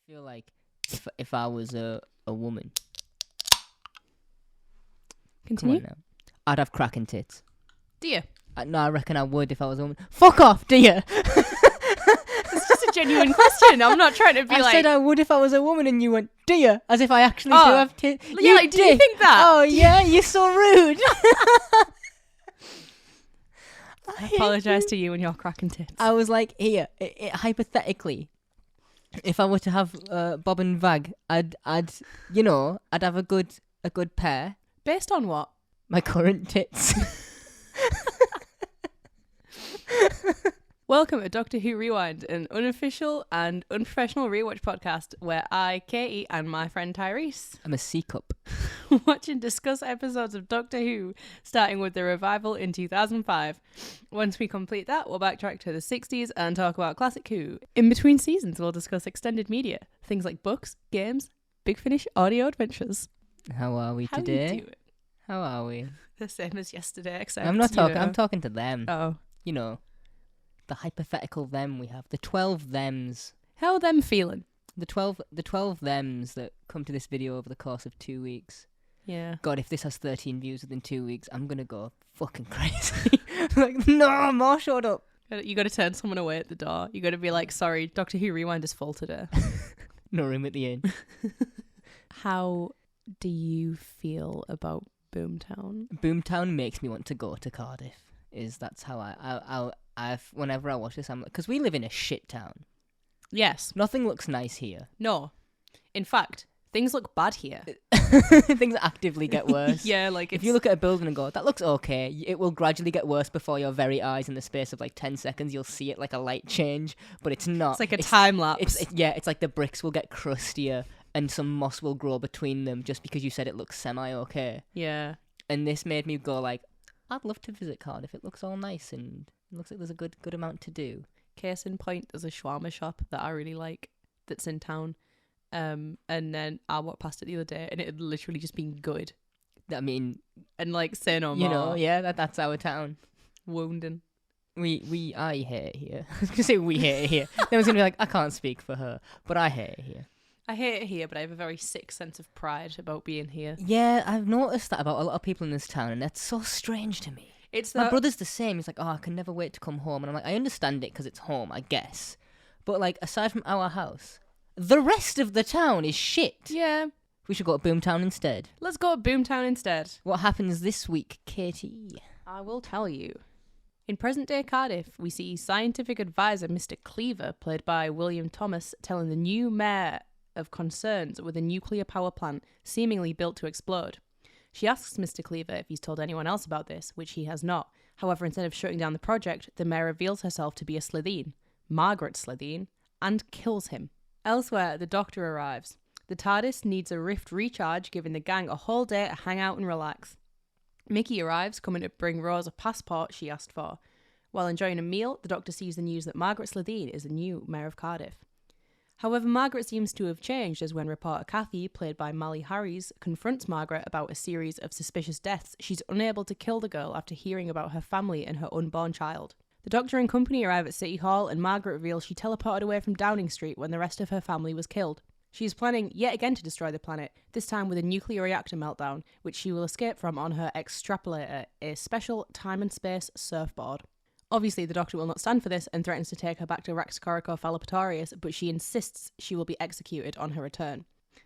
feel like if I was a woman, Continue. come on now, I'd have cracking tits. Do you? No, I reckon I would if I was a woman. Fuck off, do you? It's just a genuine question. I'm not trying to be I said I would if I was a woman, and you went, do you? As if I actually do have tits. Yeah, like, do you think that? Oh yeah, you're so rude. I apologise to you and your cracking tits. I was like, here, hypothetically, if I were to have Bob and Vag, I'd have a good pair. Based on what? My current tits. Welcome to Doctor Who Rewind, an unofficial and unprofessional rewatch podcast where I, Katie, and my friend Tyrese I'm a C cup. watch and discuss episodes of Doctor Who, starting with the revival in 2005. Once we complete that, we'll backtrack to the 60s and talk about classic Who. In between seasons, we'll discuss extended media, things like books, games, Big Finish audio adventures. How are we How today? you doing? How are we? The same as yesterday, except I'm not talking. you know. I'm talking to them. Oh. You know, the hypothetical them we have. The 12 thems. How are them feeling? The 12 thems that come to this video over the course of 2 weeks. Yeah. God, if this has 13 views within 2 weeks, I'm gonna go fucking crazy. Like, no, more showed up. You got to turn someone away at the door. You got to be like, sorry, Doctor Who Rewind is full today. No room at the inn. How do you feel about Boomtown? Boomtown makes me want to go to Cardiff. That's how I've whenever I watch this, I'm like, because we live in a shit town. Yes. Nothing looks nice here. No. In fact, things look bad here. Things actively get worse. Yeah, like if you look at a building and go, that looks okay, it will gradually get worse before your very eyes. In the space of like 10 seconds, you'll see it like a light change, but it's not. It's like a time lapse. It's like the bricks will get crustier and some moss will grow between them just because you said it looks semi-okay. Yeah. And this made me go like, I'd love to visit Cardiff. It looks all nice and it looks like there's a good amount to do. Case in point, there's a shawarma shop that I really like that's in town. And then I walked past it the other day and it had literally just been good. I mean, and like say no more. You know, yeah, that's our town. Wounding. I hate it here. I was gonna say we hate it here. Then I was gonna be like, I can't speak for her, but I hate it here. I hate it here, but I have a very sick sense of pride about being here. Yeah, I've noticed that about a lot of people in this town, and that's so strange to me. My brother's the same. He's like, oh, I can never wait to come home. And I'm like, I understand it because it's home, I guess. But like, aside from our house, the rest of the town is shit. Yeah. We should go to Boomtown instead. Let's go to Boomtown instead. What happens this week, Katie? I will tell you. In present-day Cardiff, we see scientific advisor Mr. Cleaver, played by William Thomas, telling the new mayor of concerns with a nuclear power plant seemingly built to explode. She asks Mr. Cleaver if he's told anyone else about this, which he has not. However, instead of shutting down the project, the mayor reveals herself to be a Slitheen, Margaret Slitheen, and kills him. Elsewhere, the Doctor arrives. The TARDIS needs a rift recharge, giving the gang a whole day to hang out and relax. Mickey arrives, coming to bring Rose a passport she asked for. While enjoying a meal, the Doctor sees the news that Margaret Slitheen is the new mayor of Cardiff. However, Margaret seems to have changed as when reporter Kathy, played by Mally Harries, confronts Margaret about a series of suspicious deaths, she's unable to kill the girl after hearing about her family and her unborn child. The Doctor and company arrive at City Hall and Margaret reveals she teleported away from Downing Street when the rest of her family was killed. She is planning yet again to destroy the planet, this time with a nuclear reactor meltdown, which she will escape from on her extrapolator, a special time and space surfboard. Obviously, the Doctor will not stand for this and threatens to take her back to Raxacorico but she insists she will be executed on her return.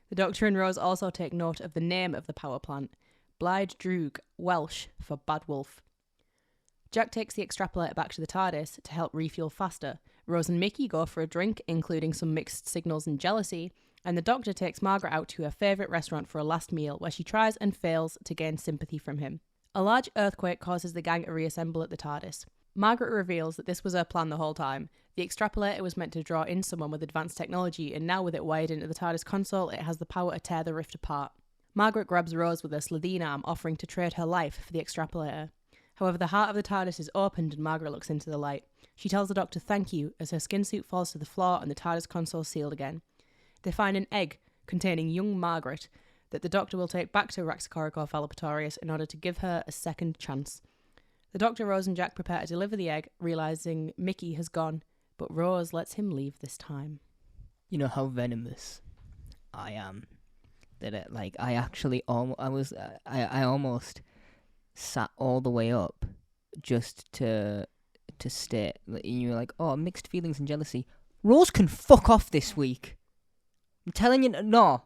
The Doctor and Rose also take note of the name of the power plant, Blyde Droog, Welsh for Bad Wolf. Jack takes the extrapolator back to the TARDIS to help refuel faster. Rose and Mickey go for a drink, including some mixed signals and jealousy, and the Doctor takes Margaret out to her favourite restaurant for a last meal, where she tries and fails to gain sympathy from him. A large earthquake causes the gang to reassemble at the TARDIS. Margaret reveals that this was her plan the whole time. The extrapolator was meant to draw in someone with advanced technology, and now with it wired into the TARDIS console, it has the power to tear the rift apart. Margaret grabs Rose with her Slitheen arm, offering to trade her life for the extrapolator. However, the heart of the TARDIS is opened and Margaret looks into the light. She tells the Doctor thank you as her skin suit falls to the floor and the TARDIS console sealed again. They find an egg containing young Margaret that the Doctor will take back to Raxacorico in order to give her a second chance. The Doctor, Rose and Jack prepare to deliver the egg, realising Mickey has gone, but Rose lets him leave this time. You know how venomous I am. That I actually I almost sat all the way up just to state. And you're like, oh, mixed feelings and jealousy. Rose can fuck off this week. I'm telling you, no.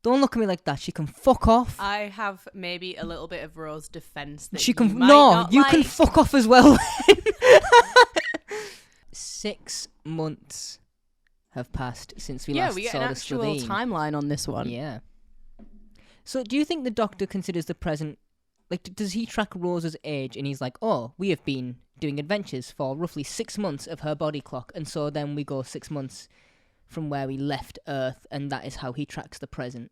Don't look at me like that. She can fuck off. I have maybe a little bit of Rose defense that she can. You might No, not you like. can fuck off as well. 6 months have passed since we last we get saw an the actual Slitheen. timeline on this one. Yeah. So, do you think the Doctor considers the present? Like, does he track Rose's age and he's like, oh, we have been doing adventures for roughly 6 months of her body clock, and so then we go 6 months from where we left Earth, and that is how he tracks the present?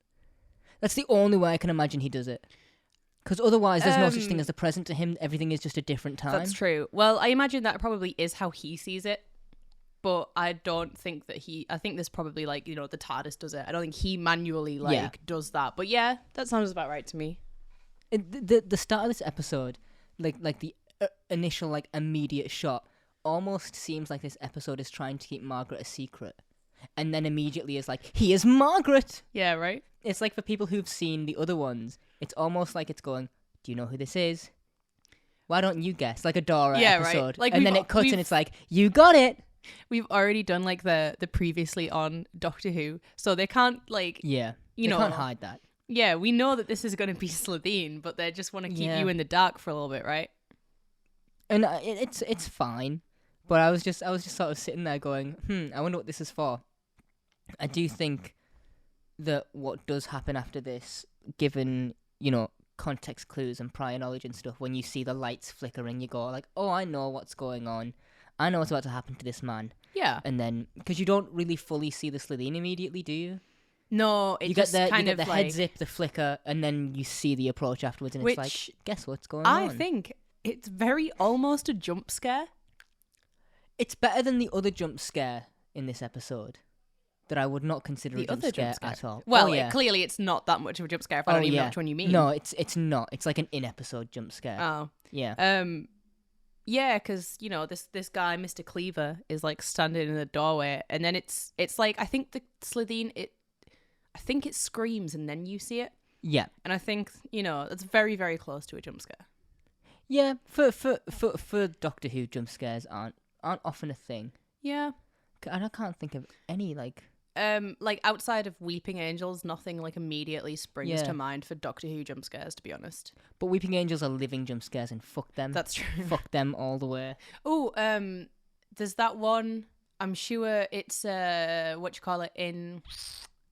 That's the only way I can imagine he does it. Because otherwise, there's no such thing as the present to him. Everything is just a different time. That's true. Well, I imagine that probably is how he sees it. But I don't think that I think there's probably, like, you know, the TARDIS does it. I don't think he manually, does that. But yeah, that sounds about right to me. The start of this episode, like the initial, like, immediate shot, almost seems like this episode is trying to keep Margaret a secret. And then immediately is like, here's Margaret! Yeah, right? It's like for people who've seen the other ones, it's almost like it's going, do you know who this is? Why don't you guess? Like a Dora episode. Right. Like, and then it cuts and it's like, you got it! We've already done, like, the previously on Doctor Who, so they can't, like... Yeah, you know, can't hide that. Yeah, we know that this is going to be Slitheen, but they just want to keep you in the dark for a little bit, right? And it's fine, but I was just sort of sitting there going, I wonder what this is for. I do think that what does happen after this, given, you know, context clues and prior knowledge and stuff, when you see the lights flickering, you go like, oh, I know what's going on. I know what's about to happen to this man. Yeah. And then, because you don't really fully see the Slitheen immediately, do you? No, you get the head zip, the flicker, and then you see the approach afterwards, and it's like, guess what's going on? I think it's very almost a jump scare. It's better than the other jump scare in this episode that I would not consider a jump scare at all. Well, clearly it's not that much of a jump scare if I don't even know which one you mean. No, it's not. It's like an in-episode jump scare. Oh. Yeah. Yeah, because, you know, this guy, Mr. Cleaver, is, like, standing in the doorway, and then it's like, I think the Slitheen, I think it screams and then you see it. Yeah. And I think, you know, it's very, very close to a jump scare. Yeah, for Doctor Who, jump scares aren't often a thing. Yeah. And I can't think of any, like outside of Weeping Angels, nothing, like, immediately springs to mind for Doctor Who jump scares, to be honest. But Weeping Angels are living jump scares, and fuck them. That's true. Fuck them all the way. Oh, there's that one, I'm sure it's, in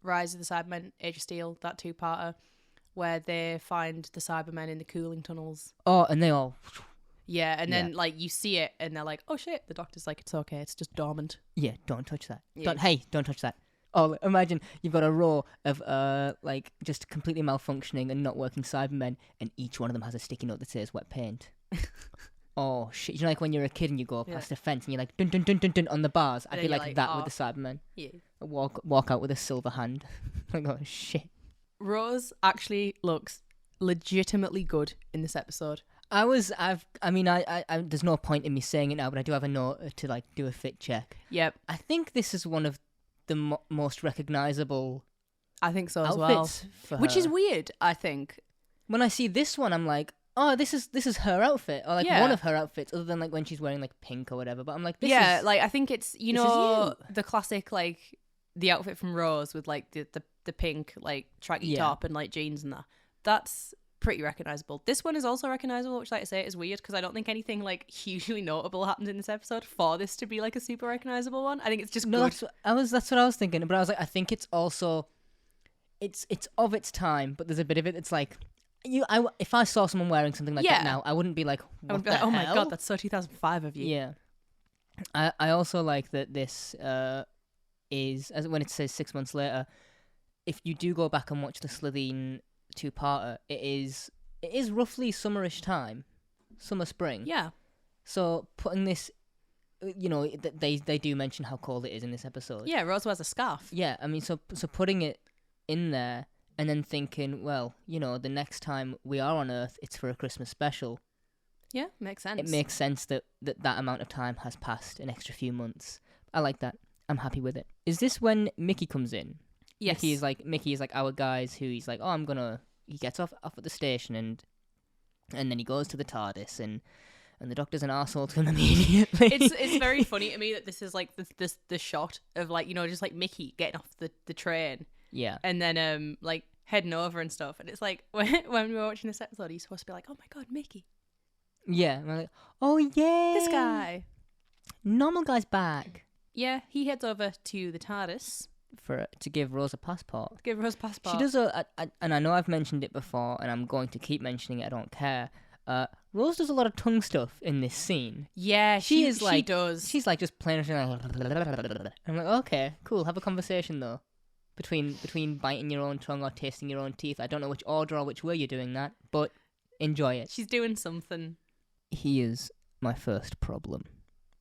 Rise of the Cybermen, Age of Steel, that two-parter, where they find the Cybermen in the cooling tunnels. Oh, and they all... Yeah, and then, like, you see it, and they're like, oh, shit, the Doctor's like, it's okay, it's just dormant. Yeah, don't touch that. Yeah. Don't touch that. Oh, imagine you've got a row of, like, just completely malfunctioning and not working Cybermen, and each one of them has a sticky note that says wet paint. Oh, shit. You know, like, when you're a kid and you go past a fence and you're like, dun, dun, dun, dun, dun, on the bars. I'd be like that with the Cybermen. Yeah. Walk out with a silver hand. Like, oh, shit. Rose actually looks legitimately good in this episode. There's no point in me saying it now, but I do have a note to, like, do a fit check. Yep. I think this is one of the most recognisable I think so as outfits well. for Which her. is weird, I think. When I see this one, I'm like, oh, this is her outfit, or like one of her outfits, other than like when she's wearing like pink or whatever. But I'm like, I think it's the classic, like, the outfit from Rose with like the pink like tracky top and like jeans and that. That's pretty recognisable. This one is also recognisable, which, like I say, is weird because I don't think anything like hugely notable happens in this episode for this to be like a super recognisable one. I think it's just good. That's what I was thinking, but I was like, I think it's also it's of its time, but there's a bit of it that's like if I saw someone wearing something like that now, I wouldn't be like, what I would be like, oh my god, that's so 2005 of you. Yeah. I also like that this is, as when it says 6 months later, if you do go back and watch the Slitheen two-parter, it is roughly summerish time, summer spring. Yeah. So putting this, you know, they do mention how cold it is in this episode. Yeah, Rose wears a scarf. Yeah, I mean, so putting it in there and then thinking, well, you know, the next time we are on Earth, it's for a Christmas special. Yeah, makes sense. It makes sense that amount of time has passed, an extra few months. I like that. I'm happy with it. Is this when Mickey comes in? Yes. Mickey is like our guys who he's like, oh, he gets off at the station and then he goes to the TARDIS and the Doctor's an arsehole to him immediately. It's very funny to me that this is like the shot of like, you know, just like Mickey getting off the train. Yeah. And then like heading over and stuff. And it's like when we were watching this episode, he's supposed to be like, oh my God, Mickey. Yeah. And we're like, oh yeah. This guy. Normal guy's back. Yeah, he heads over to the TARDIS. To give Rose a passport. Give Rose a passport. She does and I know I've mentioned it before and I'm going to keep mentioning it, I don't care. Rose does a lot of tongue stuff in this scene. Yeah, she does. She's like just playing. I'm like, okay, cool. Have a conversation though, between biting your own tongue or tasting your own teeth. I don't know which order or which way you're doing that, but enjoy it. She's doing something. He is my first problem.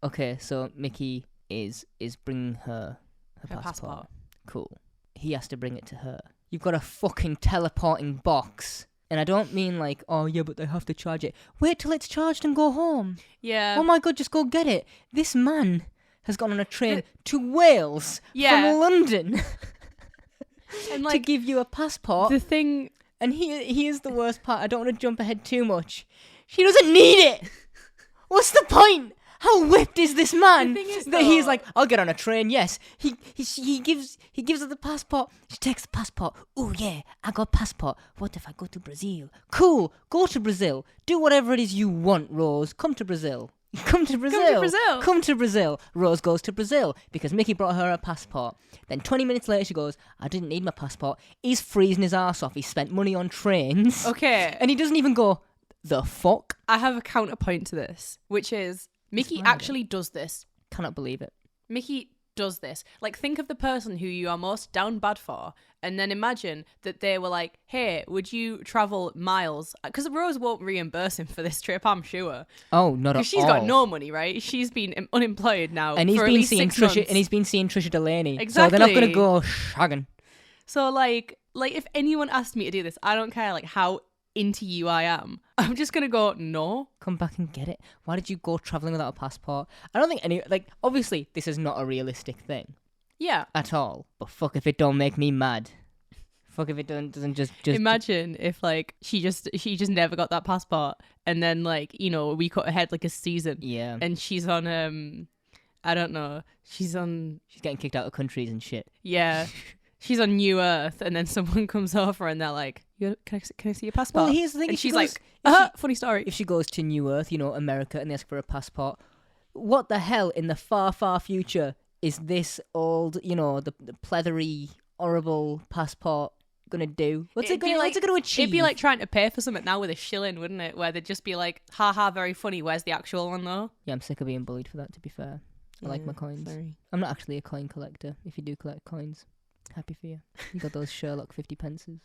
Okay, so Mickey is bringing her passport. Cool. He has to bring it to her. You've got a fucking teleporting box. And I don't mean like, oh yeah, but they have to charge it. Wait till it's charged and go home. Yeah. Oh my God, just go get it. This man has gone on a train to Wales from London and like, to give you a passport. The thing... And here's the worst part. I don't want to jump ahead too much. She doesn't need it. What's the point? How whipped is this man that he's like, I'll get on a train, yes. He gives her the passport. She takes the passport. Oh yeah, I got passport. What if I go to Brazil? Cool, go to Brazil. Do whatever it is you want, Rose. Come to Brazil. Come to Brazil. Rose goes to Brazil because Mickey brought her a passport. Then 20 minutes later she goes, I didn't need my passport. He's freezing his arse off. He spent money on trains. Okay. And he doesn't even go, the fuck? I have a counterpoint to this, which is... Mickey actually does this. Cannot believe it. Mickey does this. Like, think of the person who you are most down bad for, and then imagine that they were like, hey, would you travel miles? Because Rose won't reimburse him for this trip, I'm sure. Oh, not at all. Because she's got no money, right? She's been unemployed now and for at least 6 months. And he's been seeing Trisha Delaney. Exactly. So they're not going to go shagging. So, like, if anyone asked me to do this, I don't care, like, how into you I am. I'm just gonna go, no. Come back and get it. Why did you go travelling without a passport? I don't think obviously this is not a realistic thing. Yeah. At all. But fuck if it don't make me mad. Fuck if it doesn't just imagine if like she just never got that passport and then like, you know, we cut ahead like a season. Yeah. And she's on I don't know. She's getting kicked out of countries and shit. Yeah. She's on New Earth, and then someone comes over, and they're like, "Can I see your passport?" Well, here's the thing. And she's like, "Funny story." If she goes to New Earth, you know, America, and they ask for a passport, what the hell in the far, far future is this old, you know, the pleathery, horrible passport gonna do? What's it gonna achieve? It'd be like trying to pay for something now with a shilling, wouldn't it? Where they'd just be like, "Ha, very funny. Where's the actual one, though?" Yeah, I'm sick of being bullied for that. To be fair, I like my coins. Sorry. I'm not actually a coin collector. If you do collect coins. Happy for you. You got those Sherlock 50 pences.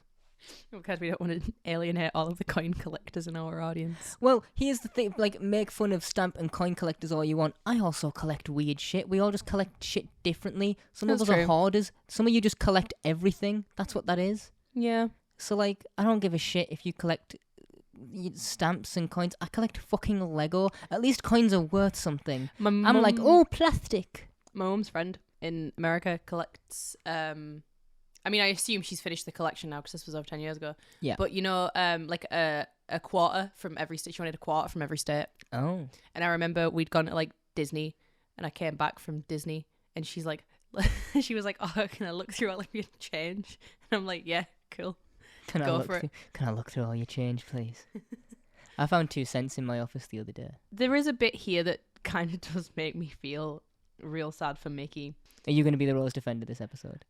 Because we don't want to alienate all of the coin collectors in our audience. Well, here's the thing. Like, make fun of stamp and coin collectors all you want. I also collect weird shit. We all just collect shit differently. Some of us are hoarders. Some of you just collect everything. That's what that is. Yeah. So, like, I don't give a shit if you collect stamps and coins. I collect fucking Lego. At least coins are worth something. I'm like, oh, plastic. My mum's friend in America collects I mean, I assume she's finished the collection now because this was over 10 years ago. Yeah. But you know, like a quarter from every state. She wanted a quarter from every state. Oh. And I remember we'd gone to like Disney, and I came back from Disney, and she's like, she was like, "Oh, can I look through all of your change?" And I'm like, "Yeah, cool. Can I look through all your change, please?" I found 2 cents in my office the other day. There is a bit here that kind of does make me feel real sad for Mickey. Are you going to be the Rose defender this episode?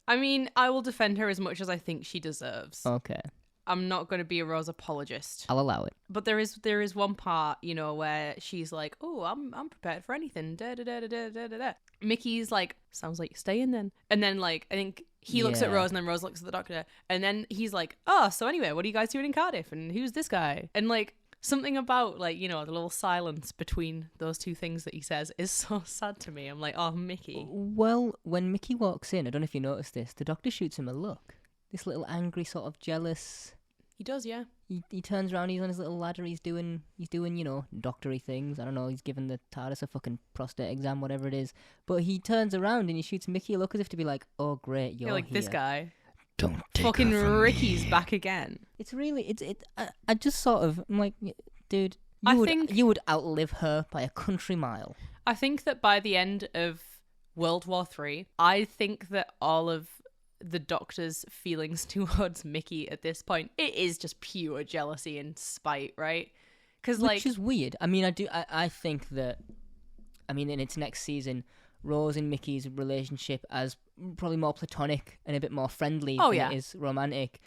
I mean, I will defend her as much as I think she deserves. Okay. I'm not going to be a Rose apologist. I'll allow it. But there is one part, you know, where she's like, "Oh, I'm prepared for anything." Da da da da da da da. Mickey's like, "Sounds like you're staying then." And then like I think he looks at Rose, and then Rose looks at the Doctor, and then he's like, "Oh, so anyway, what are you guys doing in Cardiff? And who's this guy?" And like something about like, you know, the little silence between those two things that he says is so sad to me. I'm like, oh, Mickey. Well, when Mickey walks in, I don't know if you noticed this, the Doctor shoots him a look. This little angry, sort of jealous. He does, yeah. he turns around, he's on his little ladder, he's doing doctory things. I don't know, he's giving the TARDIS a fucking prostate exam, whatever it is. But he turns around and he shoots Mickey a look as if to be like, oh great, you're like here. This guy. Don't take fucking her from Ricky's me. back again. It's really I just sort of, I'm like, dude, you would outlive her by a country mile. I think that by the end of World War III, I think that all of the Doctor's feelings towards Mickey at this point, it is just pure jealousy and spite, right? Which is weird. I mean, I think that, I mean, in its next season, Rose and Mickey's relationship as probably more platonic and a bit more friendly than it is romantic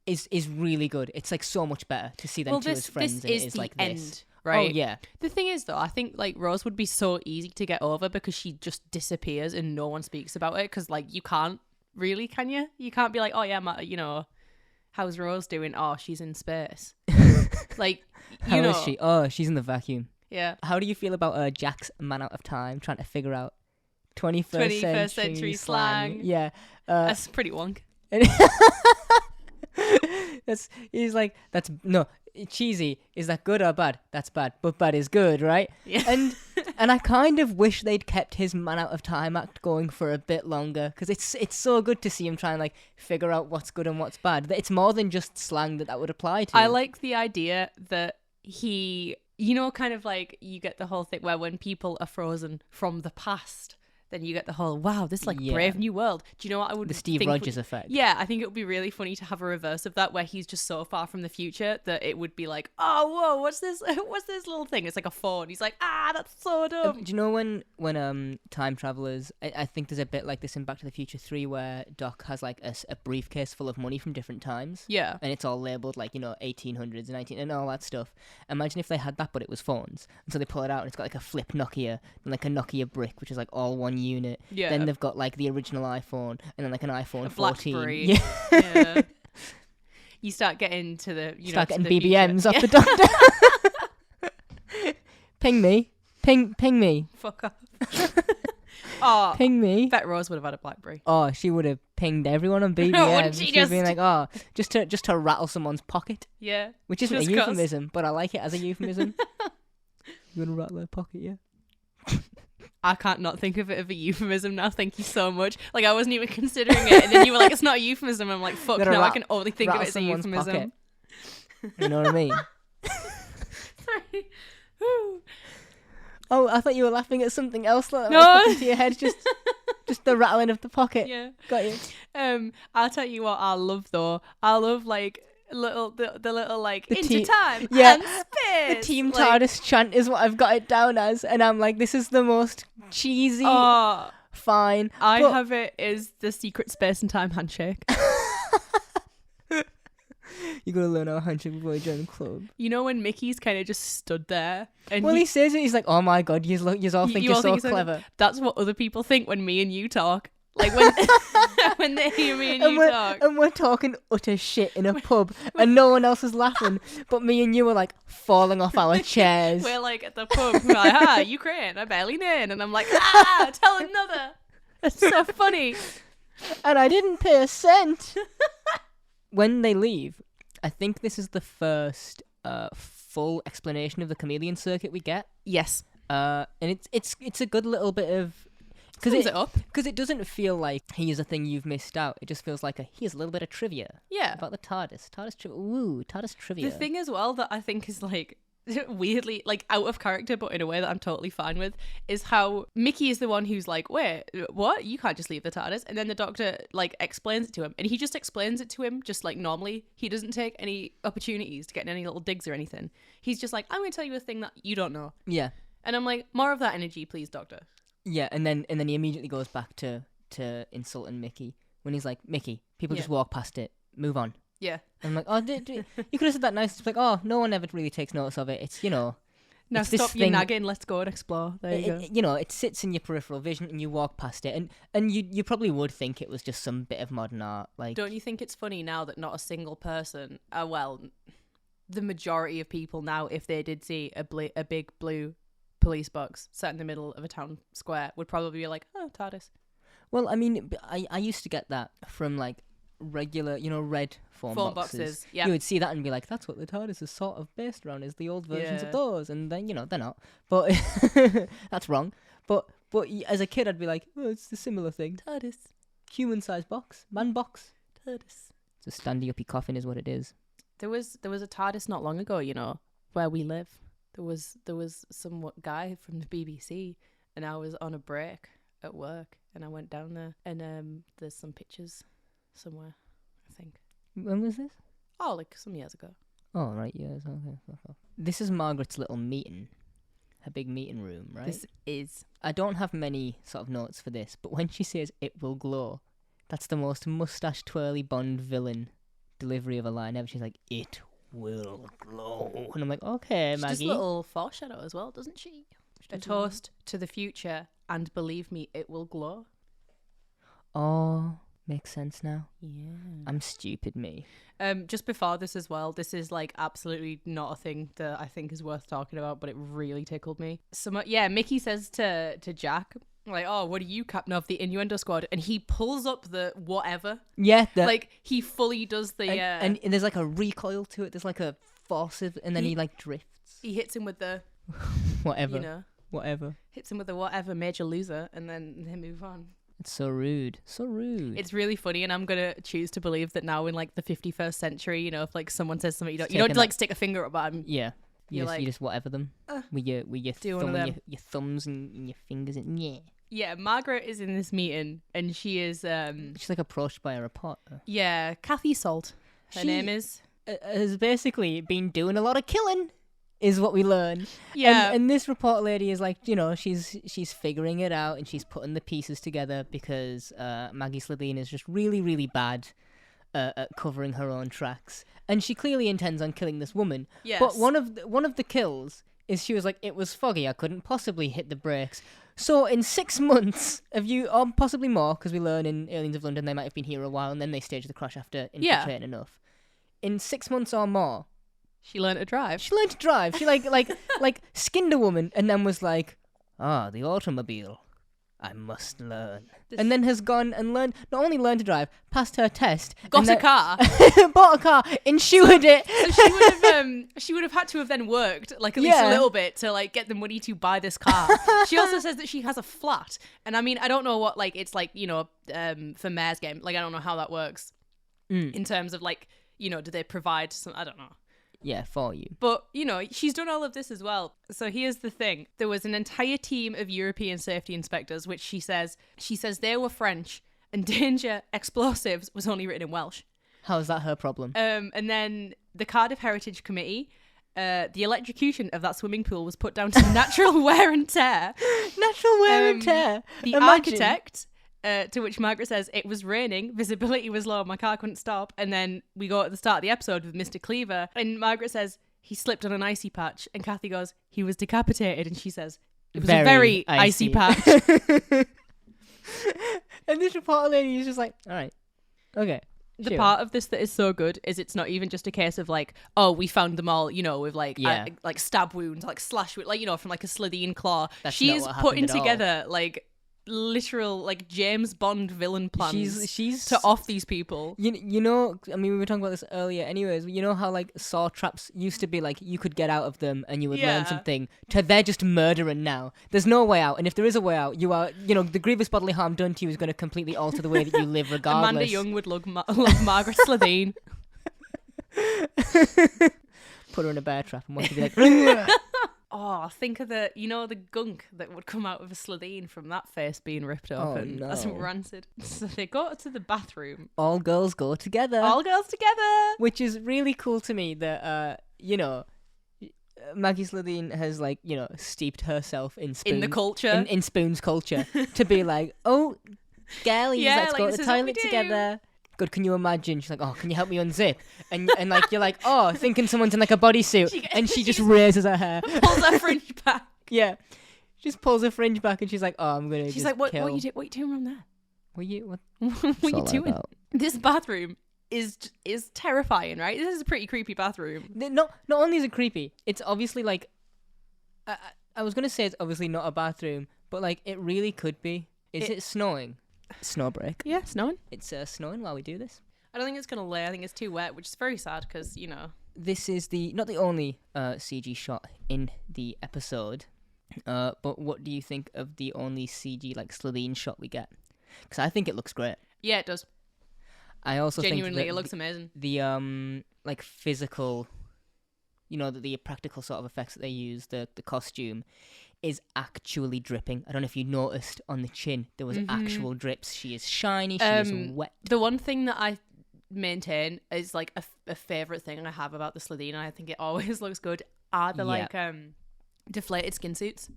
is really good. It's like so much better to see them two as friends than it is like this. Right. Oh, yeah. The thing is, though, I think, like, Rose would be so easy to get over because she just disappears and no one speaks about it because, like, you can't really, can you? You can't be like, oh, yeah, how's Rose doing? Oh, she's in space. Like, How is she? Oh, she's in the vacuum. Yeah. How do you feel about Jack's man out of time trying to figure out 21st century slang? Yeah. That's pretty wonk. Cheesy. Is that good or bad? That's bad, but bad is good, right? Yeah. And I kind of wish they'd kept his man out of time act going for a bit longer, because it's so good to see him try and like figure out what's good and what's bad. It's more than just slang that would apply to. I like the idea that he, kind of like you get the whole thing where when people are frozen from the past, then you get the whole, wow, this is like Brave New World. Do you know what I would The Steve Rogers effect. Yeah, I think it would be really funny to have a reverse of that where he's just so far from the future that it would be like, oh, whoa, what's this little thing? It's like a phone. He's like, that's so dumb. Do you know when time travelers, I think there's a bit like this in Back to the Future 3 where Doc has like a briefcase full of money from different times. Yeah. And it's all labelled like, 1800s, 19 and all that stuff. Imagine if they had that, but it was phones. And so they pull it out and it's got like a flip Nokia and like a Nokia brick, which is like all one unit. Yeah. Then they've got like the original iPhone and then like an iPhone 14. BlackBerry. Yeah. Yeah. You start getting to the getting the BBMs future. off the Doctor. Ping me. Ping me. Fuck off. Oh, Ping me. Bet Rose would have had a BlackBerry. Oh, she would have pinged everyone on BBM. Wouldn't she She'd just? be like, oh, just to rattle someone's pocket. Yeah. Which isn't Just a euphemism, but I like it as a euphemism. You gonna rattle their pocket, yeah? I can't not think of it as a euphemism now. Thank you so much. Like, I wasn't even considering it. And then you were like, it's not a euphemism. I'm like, fuck, now I can only think of it as a euphemism. Pocket. You know what I mean? Sorry. Oh, I thought you were laughing at something else that No. popped into your head. Just the rattling of the pocket. Yeah. Got you. I'll tell you what I love, though. I love, like, the little like The into time yeah. and space. The Team like, TARDIS chant is what I've got it down as, and I'm like, this is the most cheesy. Oh, Fine. I but have it as the secret space and time handshake. You gotta learn how to handshake before you join the club. You know when Mickey's kind of just stood there, and Well, he says it. He's like, "Oh my god, you all think you're so clever." That's what other people think when me and you talk. Like when when they hear me and you talk. And we're talking utter shit in a pub, and no one else is laughing, but me and you are like falling off our chairs. We're like at the pub, we're like, Ukraine, I barely in, and I'm like, tell another. It's so funny. And I didn't pay a cent. When they leave, I think this is the first full explanation of the chameleon circuit we get. Yes. And it's a good little bit of Sums it up. Because it doesn't feel like here's a thing you've missed out. It just feels like here's a little bit of trivia. Yeah. About the TARDIS. TARDIS trivia. Ooh, TARDIS trivia. The thing as well that I think is like weirdly like out of character, but in a way that I'm totally fine with, is how Mickey is the one who's like, wait, what? You can't just leave the TARDIS. And then the Doctor like explains it to him, and he just explains it to him just like normally. He doesn't take any opportunities to get in any little digs or anything. He's just like, I'm going to tell you a thing that you don't know. Yeah. And I'm like, more of that energy, please, Doctor. Yeah, and then he immediately goes back to insulting Mickey when he's like, Mickey, people just walk past it, move on. Yeah. And I'm like, oh, you could have said that nice. It's like, oh, no one ever really takes notice of it. It's, Now it's stop your nagging, let's go and explore. There you go. It sits in your peripheral vision and you walk past it, and you probably would think it was just some bit of modern art. Like, don't you think it's funny now that not a single person, the majority of people now, if they did see a big blue police box sat in the middle of a town square, would probably be like, oh, TARDIS. Well, I mean, I used to get that from like regular, red phone boxes. Yeah. You would see that and be like, that's what the TARDIS is sort of based around, is the old versions of those. And then, they're not. But that's wrong. But as a kid, I'd be like, oh, it's a similar thing. TARDIS. Human-sized box. Man box. TARDIS. It's a standy-uppy coffin is what it is. There was a TARDIS not long ago, where we live. There was some guy from the BBC, and I was on a break at work, and I went down there, and there's some pictures somewhere, I think. When was this? Oh, like some years ago. Oh, right, yes, okay. This is Margaret's little meeting. Her big meeting room, right? This is. I don't have many sort of notes for this, but when she says it will glow, that's the most mustache twirly Bond villain delivery of a line ever. She's like, it will glow. And I'm like, okay, Maggie. She does a little foreshadow as well, doesn't she? A toast to the future, and believe me, it will glow. Oh, makes sense now. Yeah. I'm stupid, me. Just before this as well, this is like absolutely not a thing that I think is worth talking about, but it really tickled me. So Mickey says to Jack, like, oh, what are you, captain of the innuendo squad? And he pulls up the whatever. Yeah. Like, he fully does the... And there's like a recoil to it. There's like a force, and then he like drifts. He hits him with the... whatever. Whatever. Hits him with the whatever major loser, and then they move on. It's so rude. So rude. It's really funny, and I'm going to choose to believe that now in like the 51st century, if like someone says something, you don't like stick a finger up at him. Yeah. You just whatever them with your thumb and your thumbs and your fingers and yeah. Yeah, Margaret is in this meeting, and she is she's like approached by a reporter. Yeah, Kathy Salt. Her name is has basically been doing a lot of killing, is what we learn. Yeah, and this reporter lady is like, she's figuring it out, and she's putting the pieces together because Maggie Slitheen is just really, really bad at covering her own tracks, and she clearly intends on killing this woman. Yes. But one of the kills is she was like, it was foggy, I couldn't possibly hit the brakes. So in 6 months of you, or possibly more, because we learn in Aliens of London they might have been here a while, and then they staged the crash after infiltrating enough. In 6 months or more, she learned to drive. She like skinned a woman, and then was like, the automobile. I must learn. And then has gone and not only learned to drive, passed her test. Got a car. Bought a car, insured it. So she would have had to have then worked like at least a little bit to like get the money to buy this car. She also says that she has a flat. And I mean, I don't know what like it's like, for Mayor's Game. Like I don't know how that works in terms of like, do they provide some, I don't know. Yeah, for you. But, she's done all of this as well. So here's the thing. There was an entire team of European safety inspectors, which she says they were French, and danger, explosives was only written in Welsh. How is that her problem? And then the Cardiff Heritage Committee, the electrocution of that swimming pool was put down to natural wear and tear. Natural wear and tear. The architect... to which Margaret says, it was raining, visibility was low, my car couldn't stop. And then we go at the start of the episode with Mr. Cleaver, and Margaret says, he slipped on an icy patch. And Kathy goes, he was decapitated. And she says, it was a very icy patch. And this reporter lady is just like, all right, okay. The part of this that is so good is it's not even just a case of like, oh, we found them all, with like like stab wounds, like slash, like, from like a Slitheen claw. She's putting together like literal like James Bond villain plans she's to off these people. I mean, we were talking about this earlier anyways, how like saw traps used to be like you could get out of them and you would learn something, to they're just murdering now. There's no way out, and if there is a way out, you are the grievous bodily harm done to you is going to completely alter the way that you live regardless. Amanda Young would love Margaret Slitheen. Put her in a bear trap and watch her be like Oh, think of the gunk that would come out of a Slitheen from that face being ripped open. Oh, no. That's rancid. So they go to the bathroom. All girls go together. All girls together. Which is really cool to me that, Maggie Slitheen has, like, steeped herself in Spoon. In the culture. In Spoon's culture. To be like, oh, girlies, let's go to the toilet together. God, can you imagine? She's like, oh, can you help me unzip? And like, you're like, oh, thinking someone's in like a bodysuit. And she just raises her hair. Pulls her fringe back. Yeah. Just pulls her fringe back and she's like, oh, I'm going to She's like, what are you doing around there? What are you doing? About? This bathroom is terrifying, right? This is a pretty creepy bathroom. Not only is it creepy, it's obviously like, I was going to say it's obviously not a bathroom, but like, it really could be. Is it snowing? Snow break. Yeah, snowing. It's snowing while we do this. I don't think it's gonna lay. I think it's too wet, which is very sad because This is not the only CG shot in the episode, but what do you think of the only CG like Slitheen shot we get? Because I think it looks great. Yeah, it does. I also genuinely think it looks amazing. The like physical, the practical sort of effects that they use, the costume, is actually dripping. I don't know if you noticed on the chin there was actual drips. She is shiny. She is wet. The one thing that I maintain is like a favorite thing I have about the Slitheen, and I think it always looks good, are the like deflated skin suits.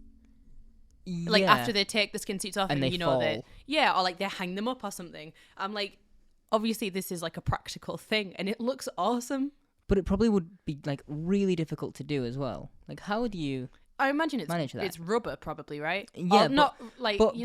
Like after they take the skin suits off and they fall. or like they hang them up or something. I'm like, obviously this is like a practical thing and it looks awesome. But it probably would be like really difficult to do as well. Like, how would you? I imagine manage that? It's rubber, probably, right? Yeah, or not like. But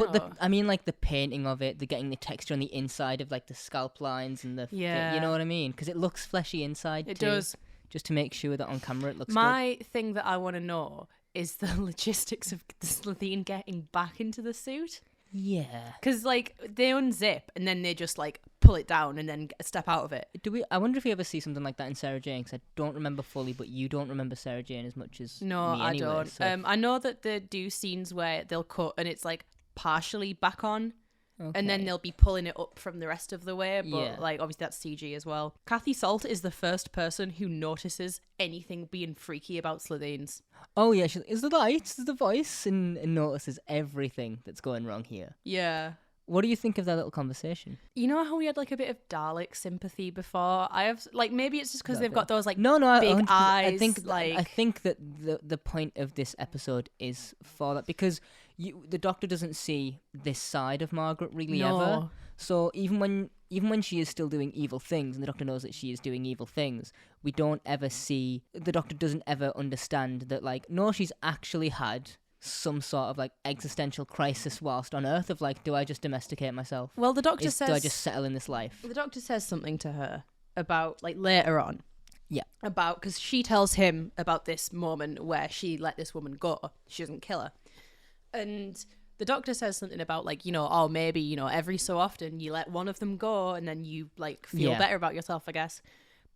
I mean, like the painting of it, the getting the texture on the inside of like the scalp lines and you know what I mean? Because it looks fleshy inside. It too, does. Just to make sure that on camera it looks. My thing that I want to know is the logistics of the Slitheen getting back into the suit. Yeah. Because like they unzip and then they just like pull it down and then step out of it. I wonder if we ever see something like that in Sarah Jane, because I don't remember fully, but you don't remember Sarah Jane as much as no, me I anyway, don't. So. I know that they do scenes where they'll cut and it's like partially back on. Okay. And then they'll be pulling it up from the rest of the way, but like obviously that's CG as well. Kathy Salt is the first person who notices anything being freaky about Slitheens. Oh yeah, is the lights, is the voice, and notices everything that's going wrong here. Yeah. What do you think of that little conversation? You know how we had like a bit of Dalek sympathy before? I have like maybe it's just because they've got those like big eyes. I think that the point of this episode is for that, because the Doctor doesn't see this side of Margaret really ever. So even when she is still doing evil things, and the Doctor knows that she is doing evil things, we don't ever see, the Doctor doesn't ever understand that like, no, she's actually had some sort of like existential crisis whilst on Earth of like, do I just domesticate myself? Well, the Doctor says, do I just settle in this life? The Doctor says something to her about like later on. Yeah. About, because she tells him about this moment where she let this woman go. She doesn't kill her. And the Doctor says something about like, oh, maybe, every so often you let one of them go and then you like feel better about yourself, I guess.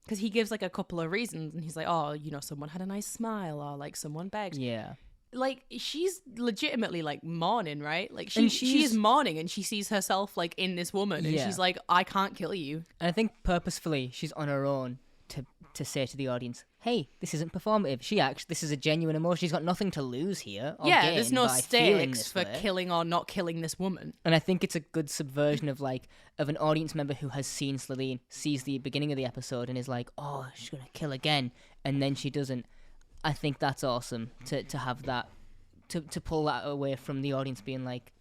Because he gives like a couple of reasons and he's like, oh, someone had a nice smile or like someone begged. Yeah. Like she's legitimately like mourning, right? Like she is mourning and she sees herself like in this woman and she's like, I can't kill you. And I think purposefully she's on her own to say to the audience, hey, this isn't performative. This is a genuine emotion. She's got nothing to lose here. Yeah, there's no stakes for killing or not killing this woman. And I think it's a good subversion of an audience member who has seen Slitheen, sees the beginning of the episode and is like, oh, she's gonna kill again, and then she doesn't. I think that's awesome to have that, to pull that away from the audience being like,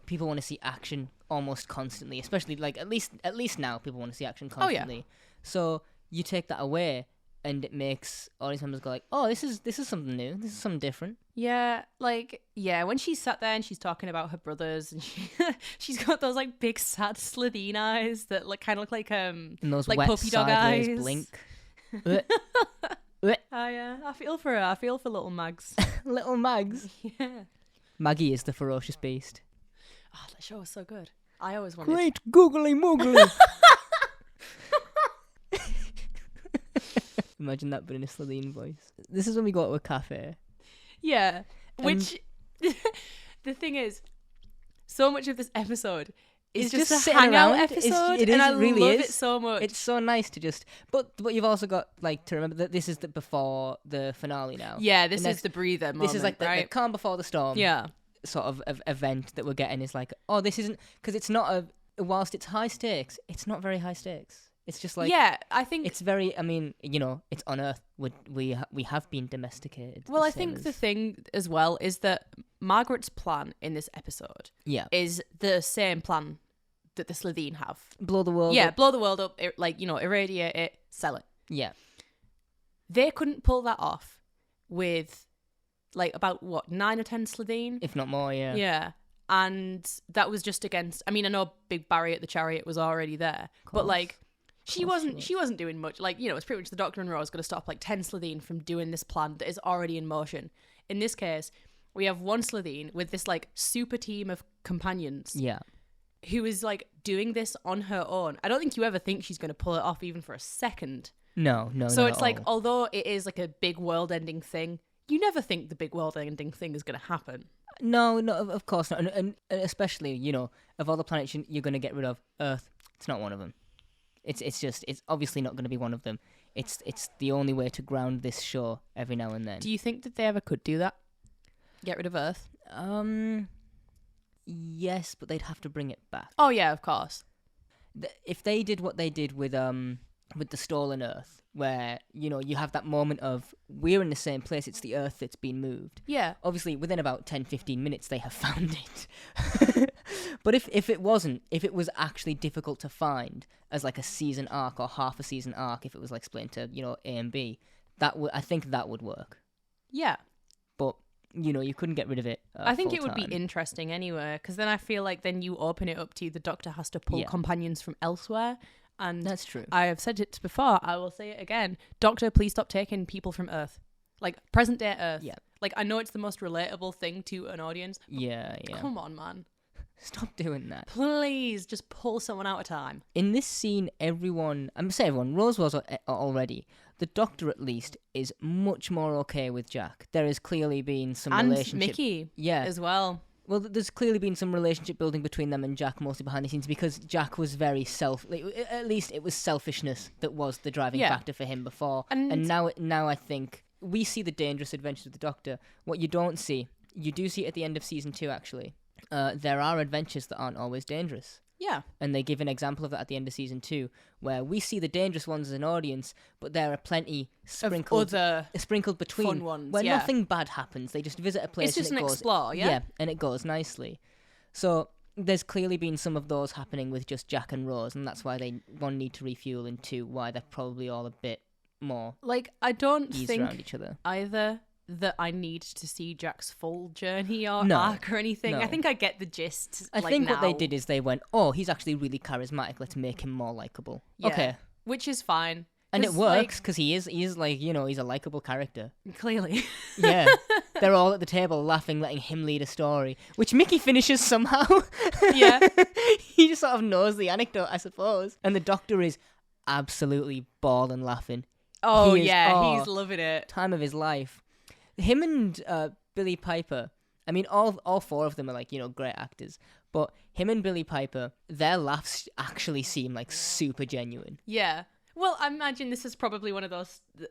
people want to see action almost constantly, especially like at least now people want to see action constantly. Oh, yeah. So you take that away and it makes audience members go like, oh, this is something new, this is something different. Yeah, when she's sat there and she's talking about her brothers and she's got those like big sad Slitheen eyes that like kind of look like and those like wet puppy dog eyes blink. I feel for her. I feel for little Mags. Little Mags. Yeah. Maggie is the ferocious beast. Oh, that show was so good. I always wanted. Great googly moogly. Imagine that, but in a Slitheen voice. This is when we go to a cafe. Yeah. Which the thing is, so much of this episode is just a hangout episode, and I really love it so much. It's so nice to just, but you've also got like to remember that this is before the finale now. Yeah, this is the breather moment. This is like the calm before the storm. Yeah, sort of event that we're getting is like, oh, this isn't, because it's not whilst it's high stakes, it's not very high stakes. It's just like, yeah, I think it's very. I mean, it's on Earth. We have been domesticated. Well, I think the thing as well is that Margaret's plan in this episode, is the same plan that the Slitheen have. Blow the world. Yeah, up. Blow the world up. Irradiate it, sell it. Yeah, they couldn't pull that off with like about 9 or 10 Slitheen, if not more. Yeah. Yeah. And that was just against. I mean, I know Big Barry at the Chariot was already there, but like. She wasn't doing much. Like, it's pretty much the Doctor and Rose got to stop like 10 Slitheen from doing this plan that is already in motion. In this case, we have one Slitheen with this like super team of companions. Yeah. who is like doing this on her own. I don't think you ever think she's going to pull it off even for a second. No. So not it's at like, all. although it is like a big world-ending thing, you never think the big world-ending thing is going to happen. No, of course not. And especially, you know, of all the planets you're going to get rid of, Earth, it's not one of them. It's obviously not going to be one of them. It's the only way to ground this show every now and then. Do you think that they ever could do that? Get rid of Earth? Yes, but they'd have to bring it back. Oh yeah, of course. If they did what they did with the stolen Earth, where, you know, you have that moment of, we're in the same place, it's the Earth that's been moved. Yeah. Obviously, within about 10-15 minutes, they have found it. But if it was actually difficult to find as like a season arc or half a season arc, if it was like split into, you know, A and B, I think that would work. Yeah. But, you know, you couldn't get rid of it. I think it would be full-time. interesting anyway, because then I feel like then you open it up to the Doctor has to pull companions from elsewhere. And that's true. I have said it before, I will say it again. Doctor, please stop taking people from Earth. Like, present day Earth. Yeah. Like, I know it's the most relatable thing to an audience. Yeah. Come on, man. Stop doing that. Please, just pull someone out of time. In this scene, everyone, Rose was already. The Doctor, at least, is much more okay with Jack. There has clearly been some relationship. And Mickey as well. Well, there's clearly been some relationship building between them and Jack, mostly behind the scenes, because Jack was very at least it was selfishness that was the driving factor for him before. And now I think we see the dangerous adventures of the Doctor. What you don't see, you do see at the end of season 2, actually. There are adventures that aren't always dangerous. Yeah. And they give an example of that at the end of season 2, where we see the dangerous ones as an audience, but there are plenty sprinkled between fun ones, where nothing bad happens. They just visit a place. It's just and an goes, explore, yeah? Yeah, and it goes nicely. So there's clearly been some of those happening with just Jack and Rose, and that's why they, one, need to refuel, and two, why they're probably all a bit more like, I don't eased think around each other. either that I need to see Jack's full journey or arc or anything. No. I think I get the gist. I think what they did is they went, oh, he's actually really charismatic, let's make him more likable. Yeah, okay. Which is fine. And it works, because he is like, you know, he's a likable character. Clearly. Yeah. They're all at the table laughing, letting him lead a story, which Mickey finishes somehow. Yeah. He just sort of knows the anecdote, I suppose. And the Doctor is absolutely bawling laughing. Oh, he's loving it. Time of his life. Him and Billy Piper, I mean, all four of them are, like, you know, great actors. But him and Billy Piper, their laughs actually seem like super genuine. Yeah. Well, I imagine this is probably one of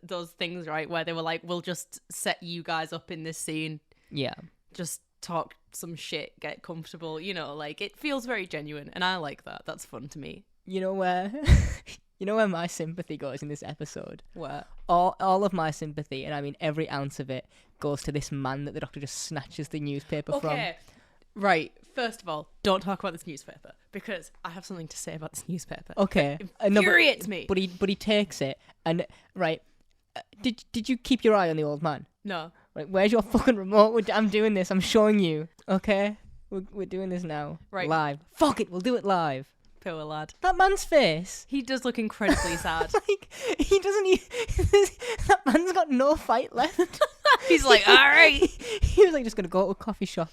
those things, right, where they were like, we'll just set you guys up in this scene. Yeah. Just talk some shit, get comfortable, you know, like, it feels very genuine, and I like that. That's fun to me. You know where... You know where my sympathy goes in this episode? Where? All of my sympathy, and I mean every ounce of it, goes to this man that the Doctor just snatches the newspaper from. Okay. Right. First of all, don't talk about this newspaper, because I have something to say about this newspaper. Okay. It infuriates me. But he takes it, and right. Did you keep your eye on the old man? No. Right. Where's your fucking remote? I'm doing this. I'm showing you. Okay. We're doing this now. Right. Live. Fuck it. We'll do it live. Poor lad. That man's face. He does look incredibly sad. Like, he doesn't... that man's got no fight left. He's like, all right. He was like, just going to go to a coffee shop.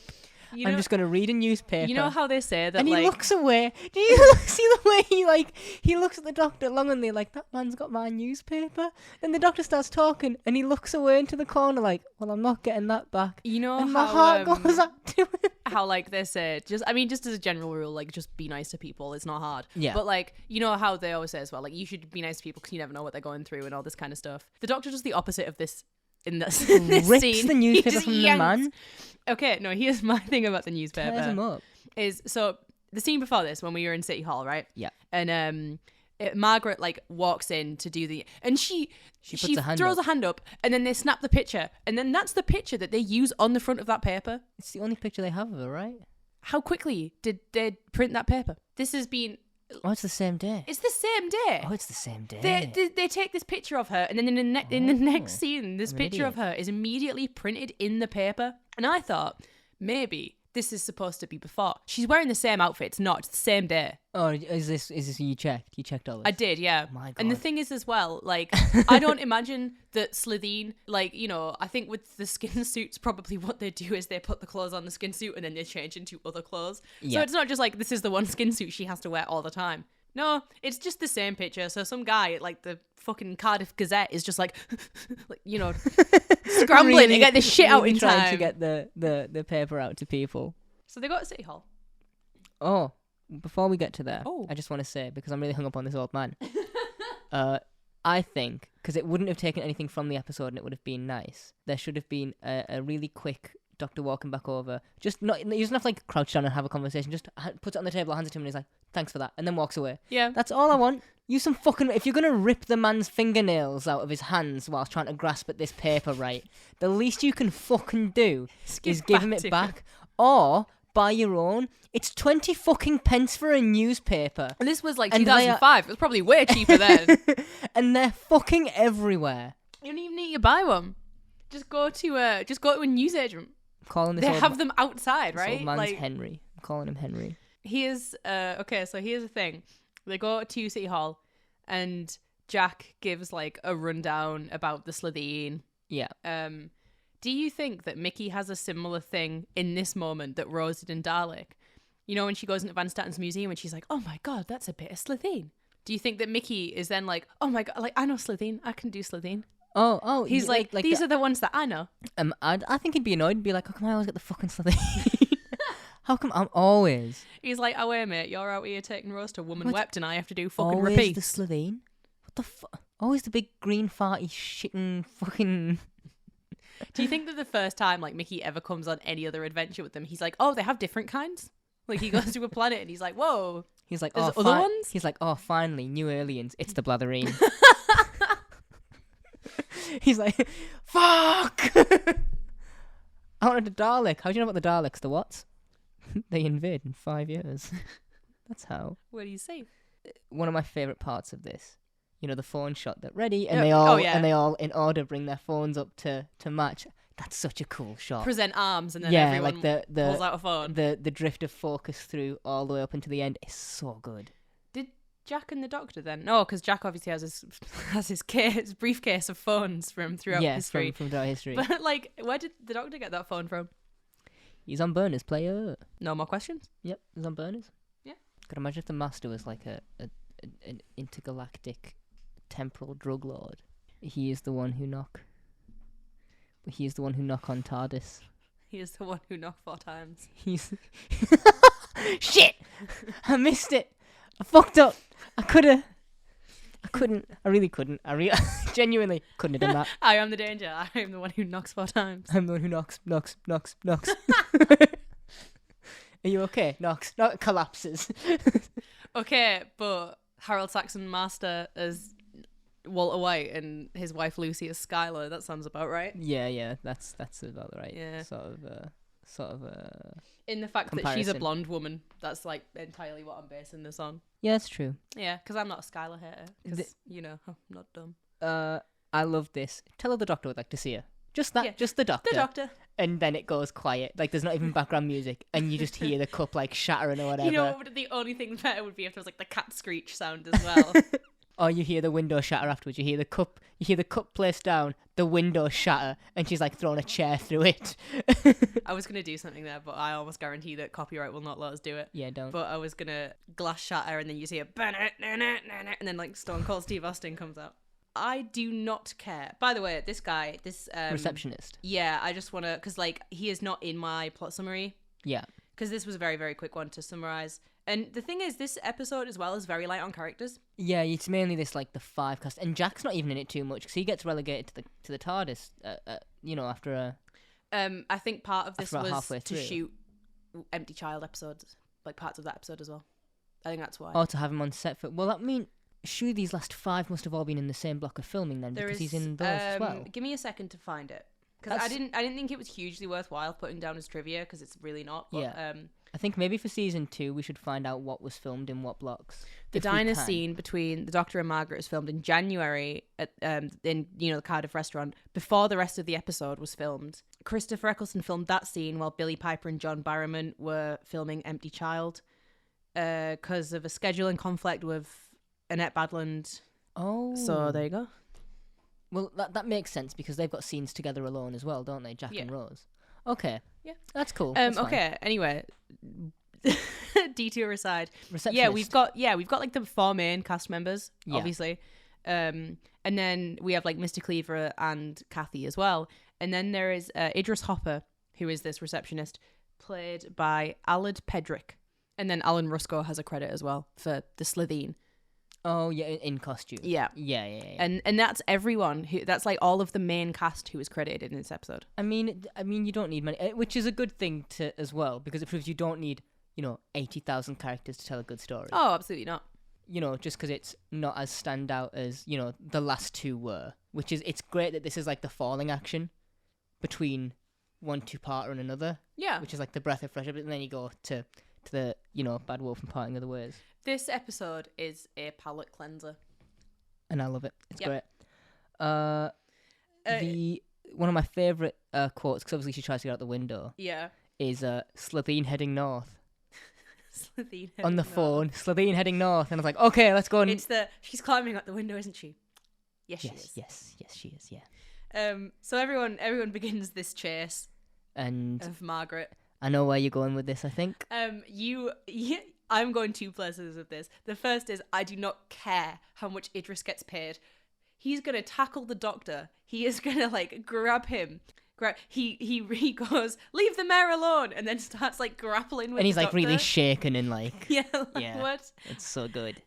I'm just going to read a newspaper. You know how they say that, and like... he looks away. Do you see the way he looks at the Doctor longingly, like, that man's got my newspaper? And the Doctor starts talking, and he looks away into the corner like, well, I'm not getting that back. You know and how... my heart goes out to him. How, like, they say, just as a general rule, like, just be nice to people. It's not hard. Yeah. But, like, you know how they always say as well, like, you should be nice to people because you never know what they're going through and all this kind of stuff. The Doctor does the opposite of this in this Rips scene. the newspaper from the man. Okay, no, here's my thing about the newspaper. Tears him up. So the scene before this, when we were in City Hall, right? Yeah. And Margaret, like, walks in to do and she throws a hand up, and then they snap the picture, and then that's the picture that they use on the front of that paper. It's the only picture they have of her, right? How quickly did they print that paper? This has been... Oh, it's the same day. It's the same day. Oh, it's the same day. They take this picture of her, and then in the next scene, this picture of her is immediately printed in the paper. And I thought, maybe this is supposed to be before. She's wearing the same outfit. It's not. It's the same day. Oh, is this you checked? You checked all this? I did, yeah. Oh my God. And the thing is as well, like, I don't imagine that Slitheen, like, you know, I think with the skin suits, probably what they do is they put the clothes on the skin suit and then they change into other clothes. Yeah. So it's not just like, this is the one skin suit she has to wear all the time. No, it's just the same picture. So some guy at like the fucking Cardiff Gazette is just like, like, you know, scrambling really, to get this shit out in trying time. to get the paper out to people. So they go to City Hall. Oh, before we get to there, Oh. I just want to say, because I'm really hung up on this old man, I think, because it wouldn't have taken anything from the episode and it would have been nice, there should have been a really quick doctor walking back over. Just not, he doesn't have to like crouch down and have a conversation, just puts it on the table, hands it to him and he's like, thanks for that, and then walks away. Yeah. That's all I want. Use some fucking... If you're going to rip the man's fingernails out of his hands whilst trying to grasp at this paper, right, the least you can fucking do is give him it back. Or buy your own. It's 20 fucking pence for a newspaper. And this was like And 2005. It was probably way cheaper then. And they're fucking everywhere. You don't even need to buy one. Just go to a newsagent. I'm calling this They old have them outside, this right? old man's Like, Henry. I'm calling him Henry. here's okay, so here's the thing. They go to City Hall and Jack gives like a rundown about the Slitheen. Yeah. Do you think that Mickey has a similar thing in this moment that Rose did in Dalek? You know, when she goes into Van Statten's museum and she's like, oh my God, that's a bit of Slitheen. Do you think that Mickey is then like, oh my God, like, I know Slitheen, I can do Slitheen. Oh, He's like these are the ones that I know. I think he'd be annoyed and be like, how come I always get the fucking Slitheen? How come I'm always... He's like, oh wait mate, you're out here taking Rose to Woman Wept and I have to do fucking always repeat. the Slitheen? What the fuck? Always the big green farty shitting fucking... Do you think that the first time like Mickey ever comes on any other adventure with them, he's like, oh, they have different kinds? Like he goes to a planet and he's like, whoa. He's like, There's oh, other ones? He's like, oh, finally, new aliens. It's the Blatherine. He's like, fuck! I wanted a Dalek. How do you know about the Daleks? The what? They invade in 5 years. That's how. What do you say? One of my favourite parts of this, you know, the phone shot that ready, and Yeah. they all in order bring their phones up to match. That's such a cool shot. Present arms and then Yeah, everyone like pulls out a phone. the drift of focus through all the way up into the end is so good. Did Jack and the Doctor then? No, because Jack obviously has his briefcase of phones from throughout history. from throughout history. But like, where did the Doctor get that phone from? He's on burners, player. No more questions? Yep, he's on burners. Yeah. Could imagine if the Master was like an intergalactic temporal drug lord. He is the one who knock. He is the one who knock on TARDIS. He is the one who knocked 4 times. He's... Shit! I missed it! I fucked up! I couldn't. I really couldn't. Genuinely couldn't have done that. I am the danger. I am the one who knocks 4 times. I'm the one who knocks. Are you okay? Knocks. Not collapses. Okay, but Harold Saxon Master as Walter White and his wife Lucy as Skylar. That sounds about right. Yeah, that's about right. Yeah. Sort of. In the fact that she's a Comparison. blonde woman, that's like entirely what I'm basing this on. Yeah, it's true. Yeah, because I'm not a Skylar hater. Because you know, I'm not dumb. I love this. Tell her the Doctor would like to see her. Just that. Yeah. Just the Doctor. The Doctor. And then it goes quiet. Like there's not even background music, and you just hear the cup like shattering or whatever. You know, the only thing better would be if there was like the cat screech sound as well. Or you hear the window shatter afterwards. You hear the cup placed down, the window shatter, and she's like throwing a chair through it. I was gonna do something there, but I almost guarantee that copyright will not let us do it. Yeah, don't. But I was gonna glass shatter, and then you see a and then like Stone Cold Steve Austin comes out. I do not care. By the way, this guy, Receptionist. Yeah, I just wanna, cause like he is not in my plot summary. Yeah. Because this was a very, very quick one to summarize. And the thing is, this episode as well is very light on characters. Yeah, it's mainly this like the 5 cast, and Jack's not even in it too much because he gets relegated to the TARDIS. You know, after a. I think part of this about was halfway to through. shoot Empty Child episodes, like parts of that episode as well. I think that's why. Oh, to have him on set for. Well, I mean, sure, these last 5 must have all been in the same block of filming then, There because is, he's in those as well. Give me a second to find it, because I didn't think it was hugely worthwhile putting down as trivia, because it's really not. But, Yeah. I think maybe for season 2 we should find out what was filmed in what blocks. The if we diner can. scene between the Doctor and Margaret is filmed in January at in the Cardiff restaurant before the rest of the episode was filmed. Christopher Eccleston filmed that scene while Billy Piper and John Barrowman were filming Empty Child because of a scheduling conflict with Annette Badland. Oh. So there you go. Well, that makes sense because they've got scenes together alone as well, don't they? Jack and Rose. Okay. Yeah. That's cool. That's fine. Okay. Anyway, detour aside. Receptionist. We've got like the 4 main cast members, obviously. And then we have like Mr. Cleaver and Kathy as well. And then there is Idris Hopper, who is this receptionist, played by Aled Pedrick. And then Alan Rusko has a credit as well for the Slitheen. Oh yeah, in costume. Yeah. And that's everyone that's like all of the main cast who is credited in this episode. I mean, you don't need many, which is a good thing to as well because it proves you don't need 80,000 characters to tell a good story. Oh, absolutely not. Just because it's not as stand out as the last 2 were. Which is it's great that this is like the falling action between one 2-parter and another. Yeah. Which is like the breath of fresh air, and then you go to the Bad Wolf and Parting of the Ways. This episode is a palate cleanser. And I love it. It's great. One of my favourite quotes, because obviously she tries to get out the window, is Slitheen heading north. Slitheen heading on the north. phone, Slitheen heading north. And I was like, okay, let's go. And... she's climbing out the window, isn't she? Yes, she is. Yes, she is, yeah. So everyone begins this chase and of Margaret. I know where you're going with this, I think. I'm going 2 places with this. The first is I do not care how much Idris gets paid. He's gonna tackle the Doctor. He is gonna like grab him. He goes, leave the mayor alone, and then starts like grappling with. And he's the like Doctor. really shaken and like what? It's so good.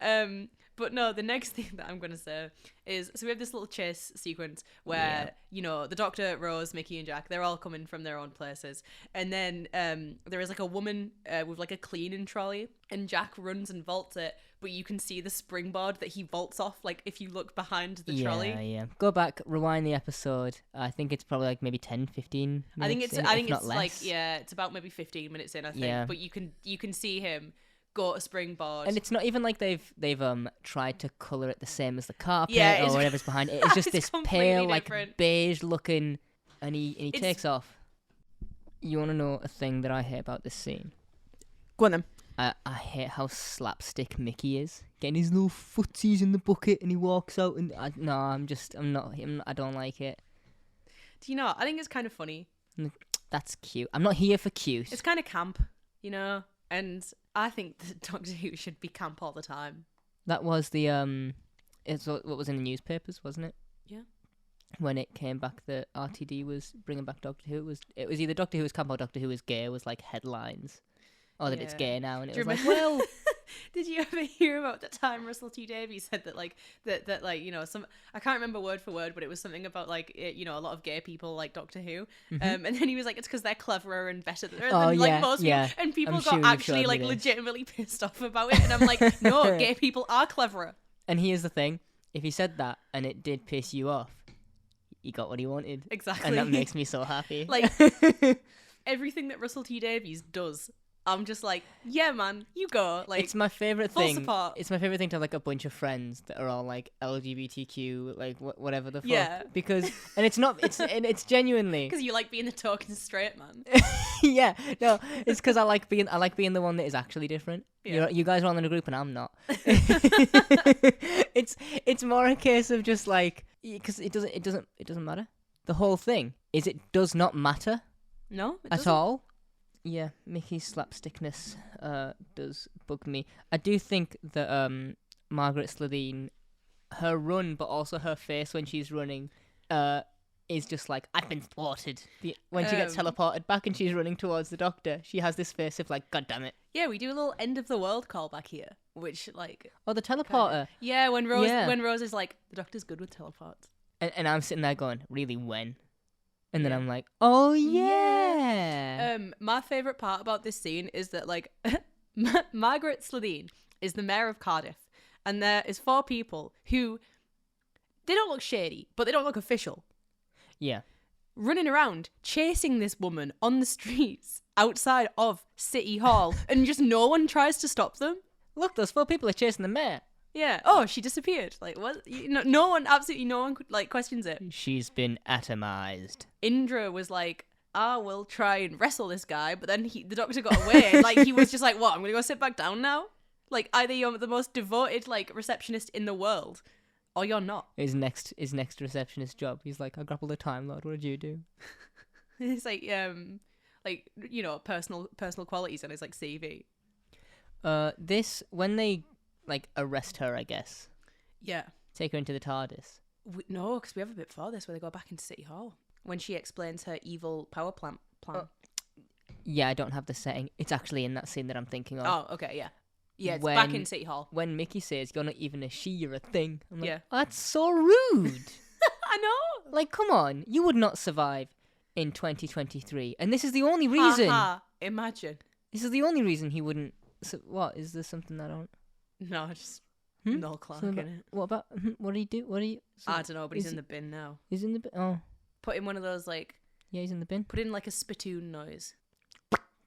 But no, the next thing that I'm gonna say is so we have this little chase sequence where the Doctor, Rose, Mickey, and Jack, they're all coming from their own places, and then there is like a woman with like a cleaning trolley, and Jack runs and vaults it, but you can see the springboard that he vaults off. Like if you look behind the trolley. Yeah. Go back, rewind the episode. I think it's probably like maybe 10, 15 minutes. I think it's less. like it's about maybe 15 minutes in. I think, but you can see him go to springboard, and it's not even like they've tried to color it the same as the carpet or whatever's behind it. It's just this pale different. like beige looking, and he takes off. You want to know a thing that I hate about this scene? Go on then. I hate how slapstick Mickey is, getting his little footsies in the bucket, and he walks out. And I don't like it. Do you know? I think it's kind of funny. That's cute. I'm not here for cute. It's kind of camp, and I think that Doctor Who should be camp all the time. That was the it's what was in the newspapers, wasn't it? Yeah. When it came back, the RTD was bringing back Doctor Who. It was either Doctor Who was camp or Doctor Who was gay. Was like headlines, or that it's gay now, and it was like, well. Did you ever hear about the time Russell T Davies said that some, I can't remember word for word, but it was something about like a lot of gay people like Doctor Who, and then he was like, it's because they're cleverer and better than like most people, and people got actually like legitimately pissed off about it, and I'm like, no, gay people are cleverer. And here's the thing: if he said that and it did piss you off, he got what he wanted. Exactly, and that makes me so happy. Like everything that Russell T Davies does, I'm just like, yeah, man, you go. Like, it's my favorite full thing. Support. It's my favorite thing to have like a bunch of friends that are all like LGBTQ, like whatever the fuck. Yeah. Because it's genuinely because you like being the token straight man. Yeah, no, it's because I like being the one that is actually different. Yeah. You guys are all in a group and I'm not. It's more a case of just like, because it doesn't matter. The whole thing is it does not matter. No, it at doesn't. all. Yeah, Mickey's slapstickness does bug me. I do think that Margaret Slitheen, her run, but also her face when she's running, is just like, I've been thwarted. When she gets teleported back and she's running towards the Doctor, she has this face of like, God damn it. Yeah, we do a little end of the world callback here, which like... Oh, the teleporter. Yeah, when Rose is like, the Doctor's good with teleports. And I'm sitting there going, really, when? And then I'm like, oh yeah. My favourite part about this scene is that like Margaret Slitheen is the mayor of Cardiff, and there is 4 people who they don't look shady, but they don't look official. Yeah. Running around chasing this woman on the streets outside of City Hall and just no one tries to stop them. Look, those 4 people are chasing the mayor. Yeah. Oh, she disappeared. Like, what? No one, absolutely no one, like, questions it. She's been atomized. Indra was like, we'll try and wrestle this guy, but then the doctor got away. Like, he was just like, what, I'm gonna go sit back down now? Like, either you're the most devoted, like, receptionist in the world, or you're not. His next receptionist job, he's like, I grappled a Time Lord, what did you do? It's like, you know, personal qualities on his, like, CV. When they, like, arrest her, I guess. Yeah. Take her into the TARDIS. No, because we have a bit before this where they go back into City Hall. When she explains her evil power plant plan. Yeah, I don't have the setting. It's actually in that scene that I'm thinking of. Oh, okay, yeah. Yeah, it's back in City Hall. When Mickey says, you're not even a she, you're a thing. I'm like, yeah. Oh, that's so rude. I know. Like, come on. You would not survive in 2023. And this is the only reason. Imagine. This is the only reason he wouldn't. So, what? Is there something I don't... No, just Noel Clark in it. What about... What do you do? What do you... So, I don't know, but he's in the bin now. He's in the bin? Oh. Put in one of those, like... Yeah, he's in the bin. Put in, like, a spittoon noise.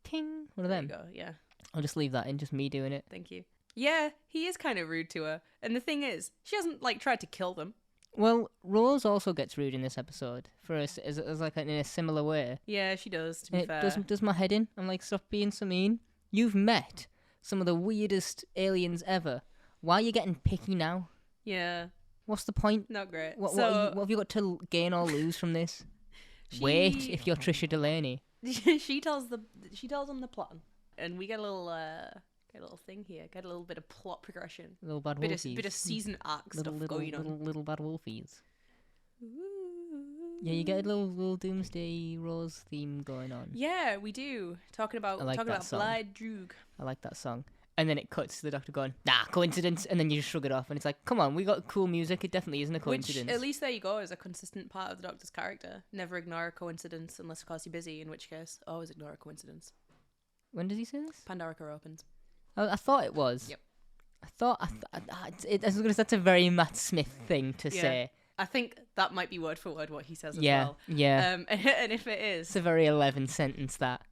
Ting. One of them. There you go, yeah. I'll just leave that in, just me doing it. Thank you. Yeah, he is kind of rude to her. And the thing is, she hasn't, like, tried to kill them. Well, Rose also gets rude in this episode for us as like in a similar way. Yeah, she does, to be fair. It does my head in. I'm like, stop being so mean. You've met some of the weirdest aliens ever. Why are you getting picky now? Yeah. What's the point? Not great. What have you got to gain or lose from this? Wait, if you're Trisha Delaney. she tells them the plan, and we get a little thing here. Get a little bit of plot progression. Little bad wolfies. Bit of season arc stuff going on. Little bad wolfies. Yeah, you get a little Doomsday Rose theme going on. Yeah, we do. Talking about Blythe Droog. I like that song. And then it cuts to the doctor going, nah, coincidence, and then you just shrug it off, and it's like, come on, we got cool music, it definitely isn't a coincidence. Which, at least there you go, is a consistent part of the doctor's character. Never ignore a coincidence unless, of course, you're busy, in which case, always ignore a coincidence. When does he say this? Pandorica opens. I thought it was. Yep. I was going to say, that's a very Matt Smith thing to say. I think that might be word for word what he says as well. Yeah. And if it is... It's a very 11 sentence, that.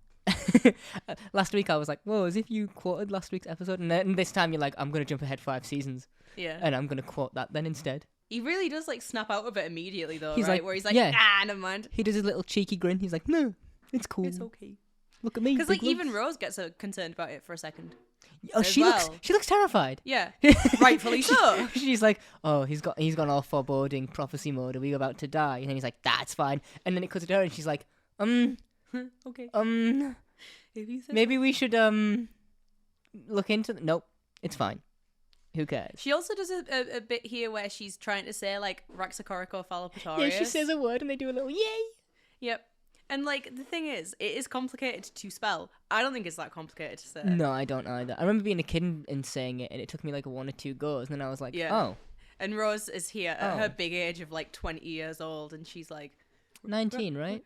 Last week I was like, whoa, as if you quoted last week's episode, and this time you're like, I'm going to jump ahead 5 seasons. Yeah. And I'm going to quote that then instead. He really does, like, snap out of it immediately, though, he's right? Like, where he's like, never mind. He does his little cheeky grin. He's like, no, it's cool. It's okay. Look at me. Because, like, even Rose gets concerned about it for a second. Oh, she looks terrified. Yeah. Rightfully so. She's like, oh, he's gone all foreboding prophecy mode. Are we about to die? And then he's like, that's fine. And then it cuts to her and she's like, okay. Maybe we should look into nope, it's fine. Who cares? She also does a bit here where she's trying to say, like, Raxacoricophalopatorius. Yeah, she says a word and they do a little yay. Yep. And, like, the thing is, it is complicated to spell. I don't think it's that complicated to say. No, I don't either. I remember being a kid and saying it, and it took me, like, 1 or 2 goes, and then I was like, oh. And Rose is here at her big age of, like, 20 years old, and she's, like... 19, right?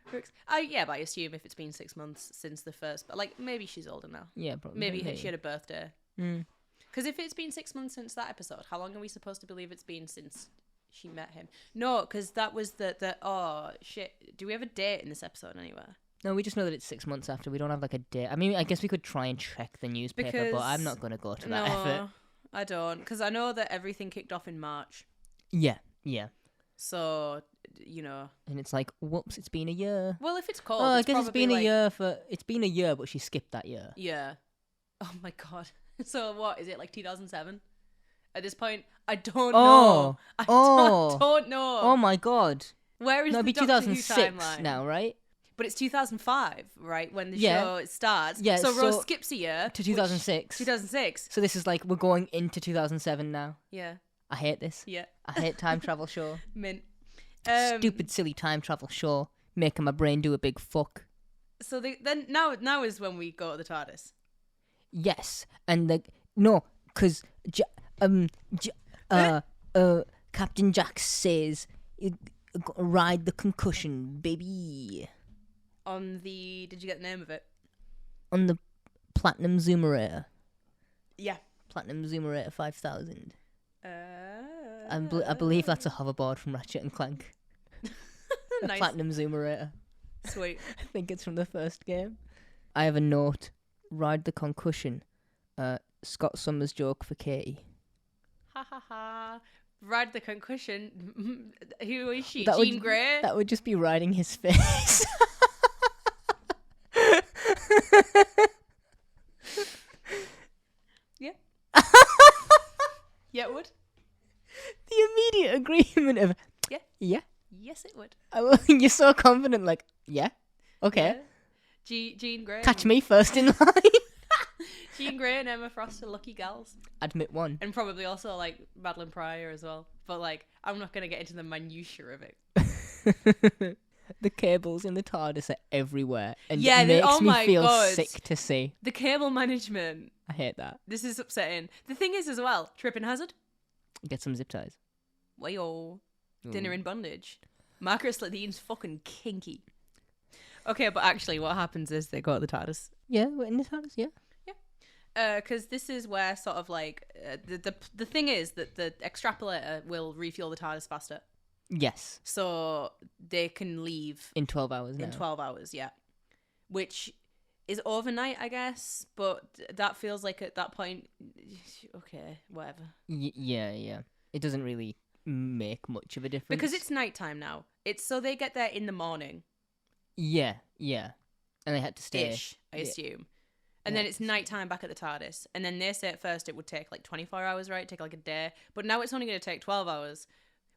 Yeah, but I assume if it's been 6 months since the first... But, like, maybe she's older now. Yeah, probably. Maybe she had a birthday. Mm. Because if it's been 6 months since that episode, how long are we supposed to believe it's been since she met him? No, because that was oh, shit. Do we have a date in this episode anywhere? No, we just know that it's 6 months after. We don't have, like, a date. I mean, I guess we could try and check the newspaper, but I'm not going to go to that effort. I don't. Because I know that everything kicked off in March. Yeah. So, you know. And it's like, whoops, it's been a year. Well, if it's cold, I guess it's been a year it's been a year, but she skipped that year. Yeah. Oh my god. So what, is it like 2007? At this point, I don't know. I don't know. Oh my god. Where is the be Doctor Who 2006 timeline? now, right? But it's 2005, right? When the show starts. Yeah, so Rose skips a year. To 2006. 2006. So this is like, we're going into 2007 now. Yeah. I hate this. Yeah. I hate time travel show. Mint. Stupid, silly time travel show. Making my brain do a big fuck. So then now is when we go to the TARDIS. Yes. And because Captain Jack says, ride the concussion, baby. On the... Did you get the name of it? On the Platinum Zoomerator. Yeah. Platinum Zoomerator 5000. I believe that's a hoverboard from Ratchet and Clank. Nice. Platinum Zoomerator. Sweet. I think it's from the first game. I have a note. Ride the concussion. Scott Summers joke for Katie. Ha ha ha. Ride the concussion. Who is she? That Jean would- Grey? That would just be riding his face. Yeah. Yeah, it would. The immediate agreement of Yeah. Yeah. Yes, it would. You're so confident, like, yeah. Okay. Yeah. Jean Grey. Catch me first in line. Jean Grey and Emma Frost are lucky gals. Admit one. And probably also, like, Madeline Pryor as well. But, like, I'm not going to get into the minutiae of it. The cables in the TARDIS are everywhere. And Yeah, it makes oh me my feel God. sick to see. The cable management. I hate that. This is upsetting. The thing is, as well, tripping hazard. Get some zip ties. Wayo. Dinner Ooh. in bondage. Margaret the Slitheen's fucking kinky. Okay, but actually what happens is they go to the TARDIS. Yeah, we're in the TARDIS, yeah. Because this is where sort of like the thing is that the extrapolator will refuel the TARDIS faster, Yes. so they can leave In 12 hours now. in 12 hours. Yeah, which is overnight, I guess, but that feels like at that point, okay, whatever. Yeah. It doesn't really make much of a difference. Because it's nighttime now. It's so they get there in the morning. Yeah. And they had to stay. Ish, I yeah. assume. And then it's nighttime back at the TARDIS. And then they say at first it would take like 24 hours, right? Take like a day. But now it's only going to take 12 hours.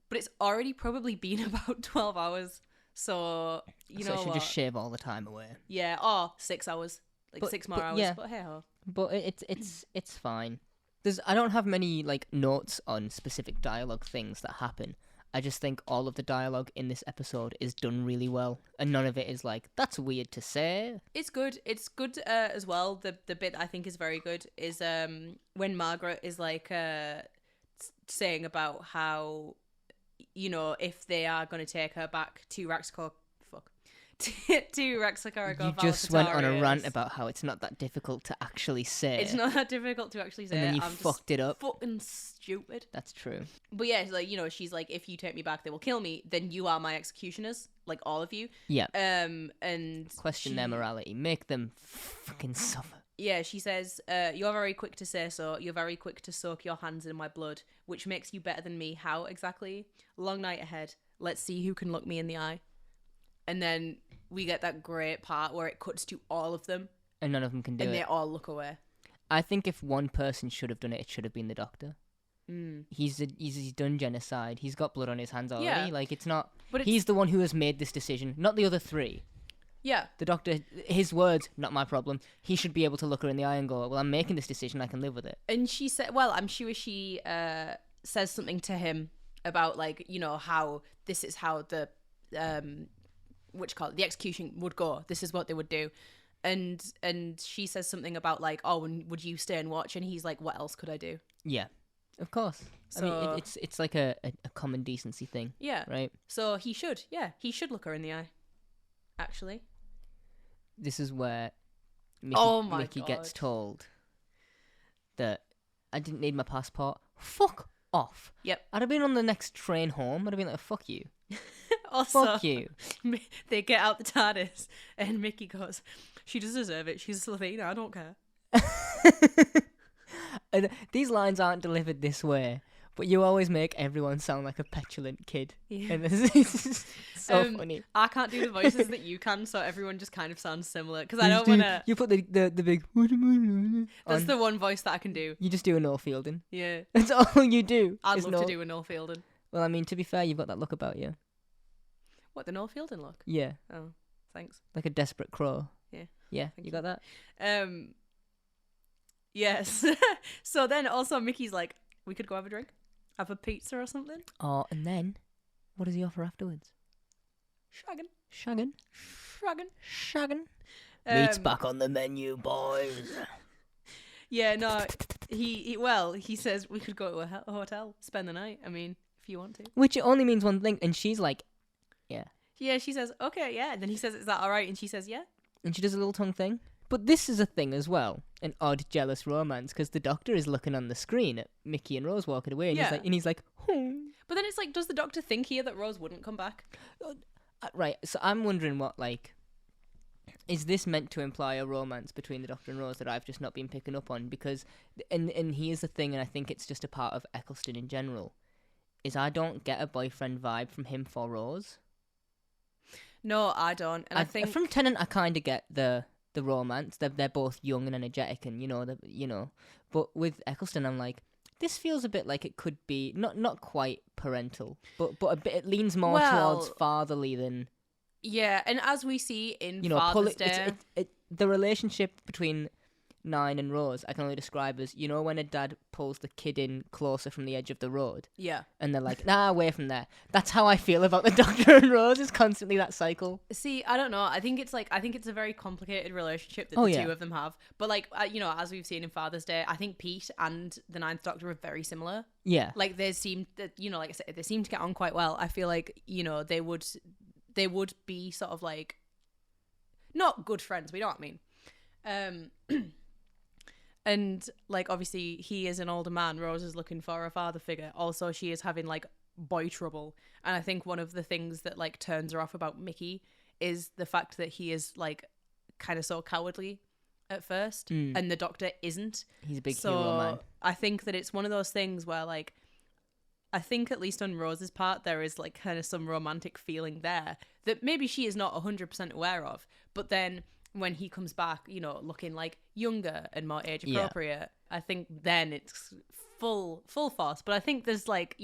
But it's already probably been about 12 hours. So, you So know it should what? just shave all the time away. Yeah, or 6 hours. Like But- 6 more but hours. yeah. But hey ho. But it's fine. I don't have many like notes on specific dialogue things that happen. I just think all of the dialogue in this episode is done really well, and none of it is like, that's weird to say. It's good. It's good as well. The bit I think is very good is when Margaret is like saying about how, you know, if they are going to take her back to Raxacor, to Raxacor. You just went on a rant about how it's not that difficult to actually say. It's not that difficult to actually say. And then you I'm fucked it up. Fucking stupid. That's true. But yeah, like, you know, she's like, if you take me back, they will kill me. Then you are my executioners, like all of you. Yeah. And Question their morality. Make them fucking suffer. Yeah, she says, you're very quick to say so. You're very quick to soak your hands in my blood, which makes you better than me. How exactly? Long night ahead. Let's see who can look me in the eye. And then we get that great part where it cuts to all of them. And none of them can do and it. they all look away. I think if one person should have done it, it should have been the Doctor. He's done genocide. He's got blood on his hands already. Yeah. Like, it's not... But he's the one who has made this decision, not the other three. Yeah. The Doctor, his words, not my problem. He should be able to look her in the eye and go, well, I'm making this decision, I can live with it. And she said, well, I'm sure she says something to him about, like, you know, how this is how the... the execution would go. This is what they would do. And she says something about like, oh, would you stay and watch? And he's like, what else could I do? Yeah, of course. So, I mean, it's like a common decency thing. Yeah. Right? So he should look her in the eye. Actually. This is where Mickey God. gets told that I didn't need my passport. Fuck off. Yep. I'd have been on the next train home. I'd have been like, fuck you. Also, Fuck you. They get out the TARDIS and Mickey goes, she does deserve it. She's a Slitheen. I don't care. And these lines aren't delivered this way, but you always make everyone sound like a petulant kid. Yeah. And it's so funny. I can't do the voices that you can, so everyone just kind of sounds similar. Because I don't want to... You put the big... That's on. the one voice that I can do. You just do a Noel Fielding. Yeah. That's all you do. I'd is love Noel. to do a Noel Fielding. Well, I mean, to be fair, you've got that look about you. What, the Noel Fielding look? Yeah. Oh, thanks. Like a desperate crow. Yeah. Yeah, Thank you got that? Yes. So then also Mickey's like, we could go have a drink? Have a pizza or something? Oh, and then, what does he offer afterwards? Shagging. Shagging. Shagging. Meat's back on the menu, boys. Yeah, no, he says we could go to a hotel, spend the night. I mean, if you want to. Which only means one thing, and she's like, yeah. Yeah, she says, okay, yeah. And then he says, is that all right? And she says, yeah. And she does a little tongue thing. But this is a thing as well, an odd, jealous romance, because the Doctor is looking on the screen at Mickey and Rose walking away, and Yeah. he's like, hmm. But then it's like, does the Doctor think here that Rose wouldn't come back? Right, so I'm wondering what, like, is this meant to imply a romance between the Doctor and Rose that I've just not been picking up on? Because, and here's the thing, and I think it's just a part of Eccleston in general, is I don't get a boyfriend vibe from him for Rose. No, I don't. And I think from Tennant, I kind of get the romance. They're both young and energetic, and But with Eccleston, I'm like, this feels a bit like it could be not quite parental, but a bit. It leans more towards fatherly than. Yeah, and as we see in Father's Day, the relationship between Nine and Rose, I can only describe as, when a dad pulls the kid in closer from the edge of the road. Yeah. And they're like, nah, away from there. That's how I feel about the Doctor and Rose, is constantly that cycle. See, I don't know. I think it's a very complicated relationship that the two of them have. But as we've seen in Father's Day, I think Pete and the Ninth Doctor are very similar. Yeah. Like they seem that, like I said, they seem to get on quite well. I feel like, they would be sort of like not good friends, we know what I mean. And like obviously he is an older man, Rose is looking for a father figure. Also she is having like boy trouble. And I think one of the things that like turns her off about Mickey is the fact that he is like kind of so cowardly at first and the Doctor isn't. He's a big hero man. I think that it's one of those things where like I think at least on Rose's part there is like kind of some romantic feeling there that maybe she is not 100% aware of, but then when he comes back, looking like younger and more age appropriate, I think then it's full force. But I think there's like,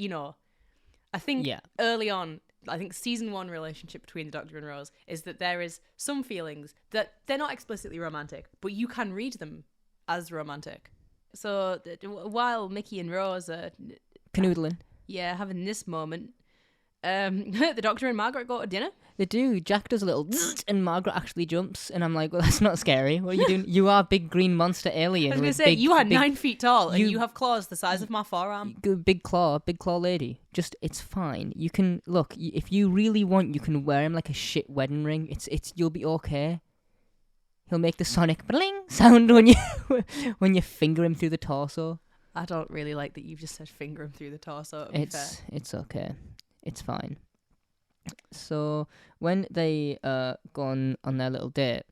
I think early on, I think season 1 relationship between the Doctor and Rose is that there is some feelings that they're not explicitly romantic, but you can read them as romantic. So while Mickey and Rose are canoodling, having this moment, the Doctor and Margaret go to dinner. They do. Jack does a little and Margaret actually jumps, and I'm like, well, that's not scary. What are you doing? You are a big green monster alien. I was going to say, you are 9 feet tall, and you have claws the size of my forearm. Big claw lady. Just, it's fine. You can, look, if you really want, you can wear him like a shit wedding ring. It's you'll be okay. He'll make the sonic bling sound when you finger him through the torso. I don't really like that you've just said finger him through the torso. It's okay. It's fine. So when they go on their little date,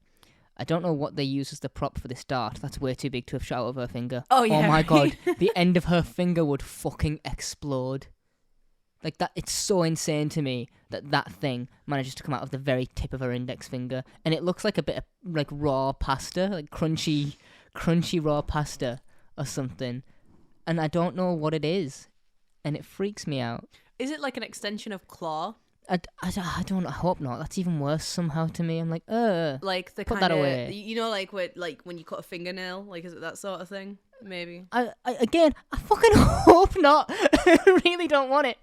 I don't know what they use as the prop for this dart. That's way too big to have shot out of her finger. Oh yeah. Oh my god, the end of her finger would fucking explode. Like that, it's so insane to me that thing manages to come out of the very tip of her index finger, and it looks like a bit of like raw pasta, like crunchy raw pasta or something. And I don't know what it is, and it freaks me out. Is it like an extension of claw? I don't. I hope not. That's even worse somehow to me. I'm like, like the put kinda, that away. Like when you cut a fingernail, like is it that sort of thing? Maybe. I fucking hope not. I really don't want it.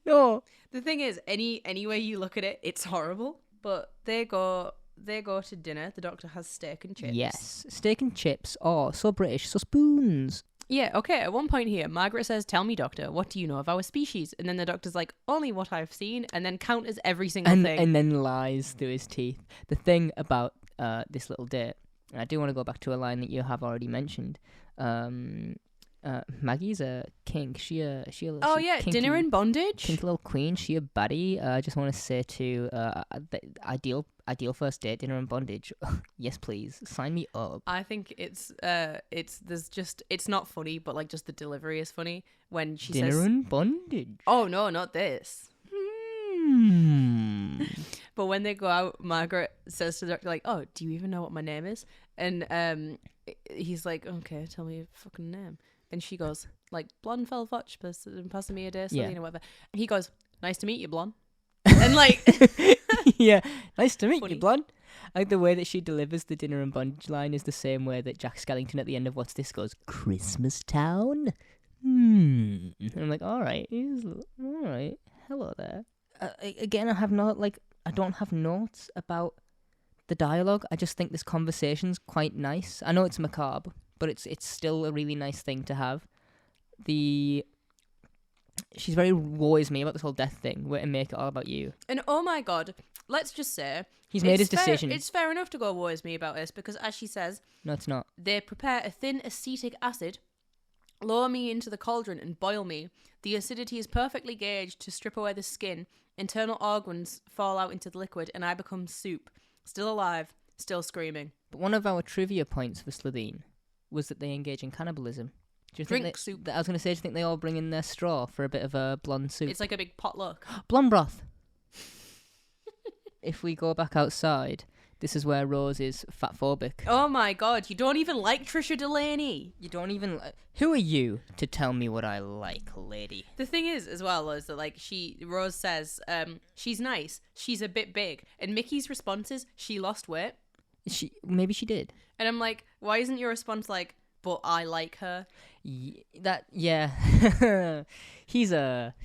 No. The thing is, any way you look at it, it's horrible. But they go to dinner. The Doctor has steak and chips. Yes, steak and chips. Oh, so British. So spoons. Yeah, okay, at one point here, Margaret says, "Tell me, Doctor, what do you know of our species?" And then the Doctor's like, "Only what I've seen," and then counters every single thing. And then lies through his teeth. The thing about this little date, and I do want to go back to a line that you have already mentioned. Maggie's a kink. She kinky, dinner in bondage. Kink little queen. She a baddie. I just want to say to the ideal first date, dinner in bondage. Yes, please sign me up. I think it's not funny, but like just the delivery is funny when she dinner says in bondage. Oh no, not this. But when they go out, Margaret says to the Doctor like, "Oh, do you even know what my name is?" And he's like, "Okay, tell me your fucking name." And she goes, like, "Blonde fell fotch, passing me a day, or whatever." And he goes, "Nice to meet you, blonde." And like, yeah, nice to meet you, blonde. Like the way that she delivers the dinner and bondage line is the same way that Jack Skellington at the end of What's This goes, "Christmas Town." And I'm like, all right, hello there. Again, I don't have notes about the dialogue. I just think this conversation's quite nice. I know it's macabre, but it's still a really nice thing to have. She's very woe is me about this whole death thing, where to make it all about you. And oh my god, let's just say he's made his decision. It's fair enough to go woe is me about this, because as she says, no, it's not. They prepare a thin acetic acid, lower me into the cauldron and boil me. The acidity is perfectly gauged to strip away the skin. Internal organs fall out into the liquid, and I become soup. Still alive, still screaming. But one of our trivia points for Slitheen was that they engage in cannibalism. Do you think soup. I was going to say, do you think they all bring in their straw for a bit of a blonde soup? It's like a big potluck. Blonde broth. If we go back outside, this is where Rose is fatphobic. Oh my god, you don't even like Trisha Delaney. You don't even... Who are you to tell me what I like, lady? The thing is, as well, is that, like, Rose says, she's nice, she's a bit big. And Mickey's response is, she lost weight. Maybe she did. And I'm like, why isn't your response like, but I like her? Yeah. He's a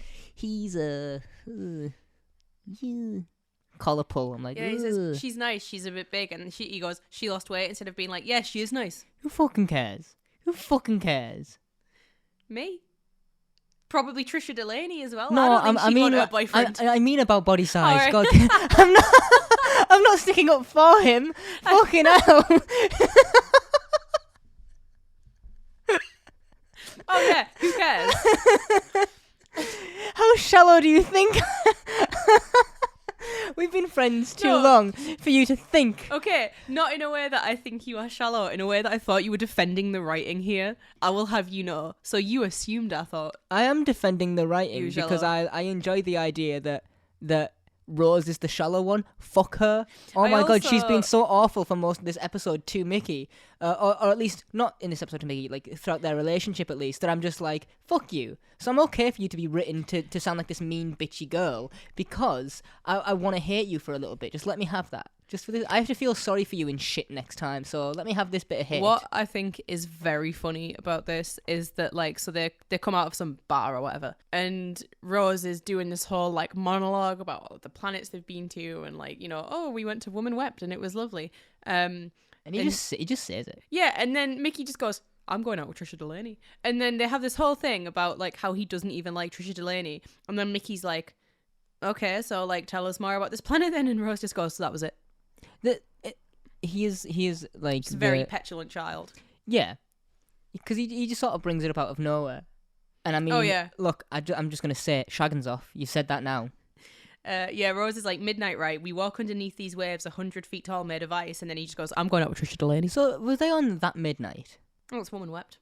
collar pull. I'm like, yeah, he says, she's nice, she's a bit big. And he goes, she lost weight, instead of being like, yeah, she is nice. Who fucking cares? Me? Probably Trisha Delaney as well. No, I mean her boyfriend. I mean about body size. Right. God, I'm not sticking up for him. Fucking hell. Oh yeah, who cares? How shallow do you think? We've been friends too long for you to think. Okay, not in a way that I think you are shallow, in a way that I thought you were defending the writing here. I will have you know. So you assumed, I thought. I am defending the writing because I enjoy the idea that Rose is the shallow one. Fuck her. Oh my god, she's been so awful for most of this episode to Mickey. Or at least, not in this episode to Mickey, like throughout their relationship at least, that I'm just like, fuck you. So I'm okay for you to be written to sound like this mean, bitchy girl because I want to hate you for a little bit. Just let me have that. Just for this, I have to feel sorry for you in shit next time, so let me have this bit of hate. What I think is very funny about this is that, like, so they come out of some bar or whatever, and Rose is doing this whole, like, monologue about all the planets they've been to, and, like, you know, oh, we went to Woman Wept, and it was lovely. And he just says it. Yeah, and then Mickey just goes, I'm going out with Trisha Delaney. And then they have this whole thing about, like, how he doesn't even like Trisha Delaney, and then Mickey's like, okay, so, like, tell us more about this planet then, and Rose just goes, so that was it. He is like a very petulant child. Yeah, because he just sort of brings it up out of nowhere. And I mean, look, I'm just gonna say it, shagging's off. You said that now. Yeah, Rose is like, midnight, right? We walk underneath these waves 100 feet tall made of ice, and then he just goes, I'm going out with Trisha Delaney. So was they on that midnight? Oh, it's Woman Wept.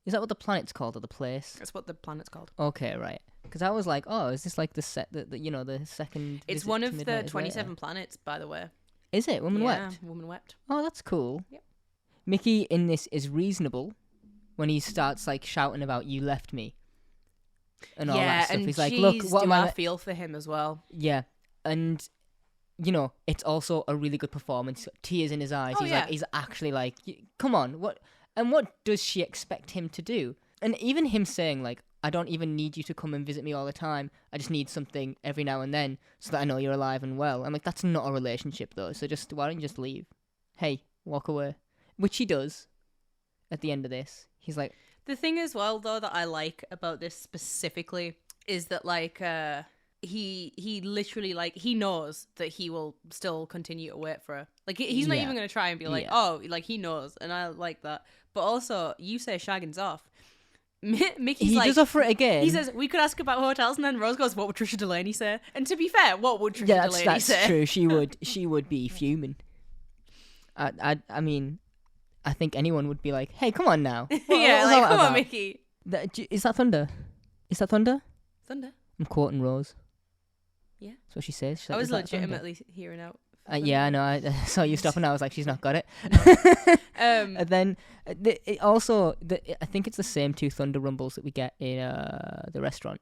Is that what the planet's called, or the place? That's what the planet's called. Okay, right. Because I was like, oh, is this like the second? It's one of the 27 planets, by the way. Is it? Woman Wept? Yeah, Woman Wept. Oh, that's cool. Yep. Mickey in this is reasonable when he starts like shouting about "you left me" and all that stuff. He's like, "Look, what am I feel for him as well." Yeah, and you know, it's also a really good performance. Tears in his eyes. He's actually like, "Come on, what?" And what does she expect him to do? And even him saying like, I don't even need you to come and visit me all the time. I just need something every now and then so that I know you're alive and well. I'm like, that's not a relationship though. So why don't you just leave? Hey, walk away. Which he does at the end of this. He's like... The thing as well though that I like about this specifically is that like he literally like he knows that he will still continue to wait for her. Like he's not even going to try and be like, oh, like he knows, and I like that. But also, you say shagging's off. Mickey's he does offer it again. He says, we could ask about hotels, and then Rose goes, what would Trisha Delaney say? And to be fair, what would Trisha Delaney say? That's true. She would be fuming. I mean, I think anyone would be like, hey, come on now. Come on, Mickey. Is that thunder? Is that thunder? Thunder. I'm quoting Rose. Yeah. That's what she says. I was legitimately hearing out. Yeah, I know. I saw you stop and I was like, she's not got it. And then I think it's the same two thunder rumbles that we get in the restaurant.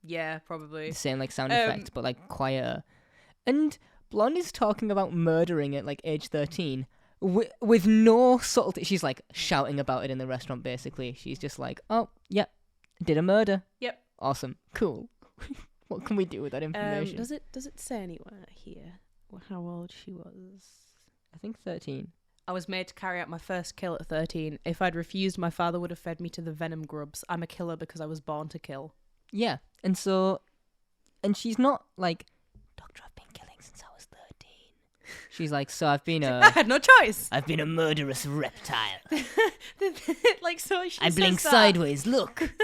Yeah, probably. The same like sound effect, but like quieter. And Blonde is talking about murdering at like age 13 with no subtlety. She's like shouting about it in the restaurant basically. She's just like, oh, yep, did a murder. Yep. Awesome. Cool. What can we do with that information? Does it say anywhere here how old she was? I think 13. I was made to carry out my first kill at 13. If I'd refused, my father would have fed me to the venom grubs. I'm a killer because I was born to kill. Yeah, and she's not like, Doctor, I've been killing since I was 13. She's like, so I've been I had no choice. I've been a murderous reptile. Like, so she I blink sideways, look.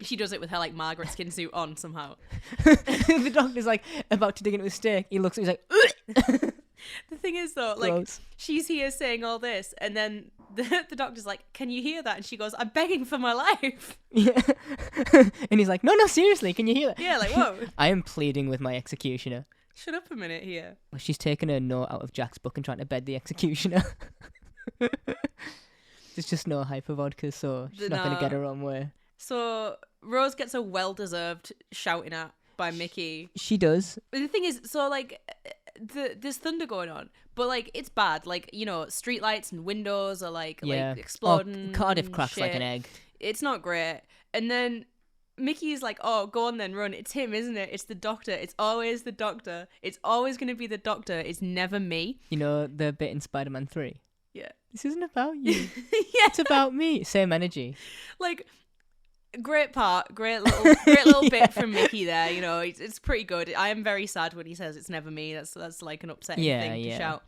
She does it with her like Margaret skin suit on somehow. The doctor's like about to dig into his steak. He looks, he's like, ugh! The thing is though, like Gross. she's here saying all this, and then the doctor's like, "Can you hear that?" And she goes, "I'm begging for my life." Yeah. And he's like, no, seriously, can you hear that? Yeah, like whoa. I am pleading with my executioner. Shut up a minute here. Well, she's taken a note out of Jack's book and trying to bed the executioner. There's just no hyper vodka, so she's not going to get her own way. So Rose gets a well-deserved shouting at by Mickey. She does. But the thing is, so like, there's thunder going on, but like it's bad. Like, you know, streetlights and windows are like exploding. Cardiff cracks shit. like an egg. It's not great. And then Mickey's like, "Oh, go on then, run. It's him, isn't it? It's the doctor. It's always the doctor. It's always going to be the doctor. It's never me." You know the bit in Spider-Man 3? Yeah. This isn't about you. Yeah. It's about me. Same energy. Like, great part, great little bit from Mickey there. You know, it's pretty good. I am very sad when he says it's never me. That's like an upsetting thing to shout.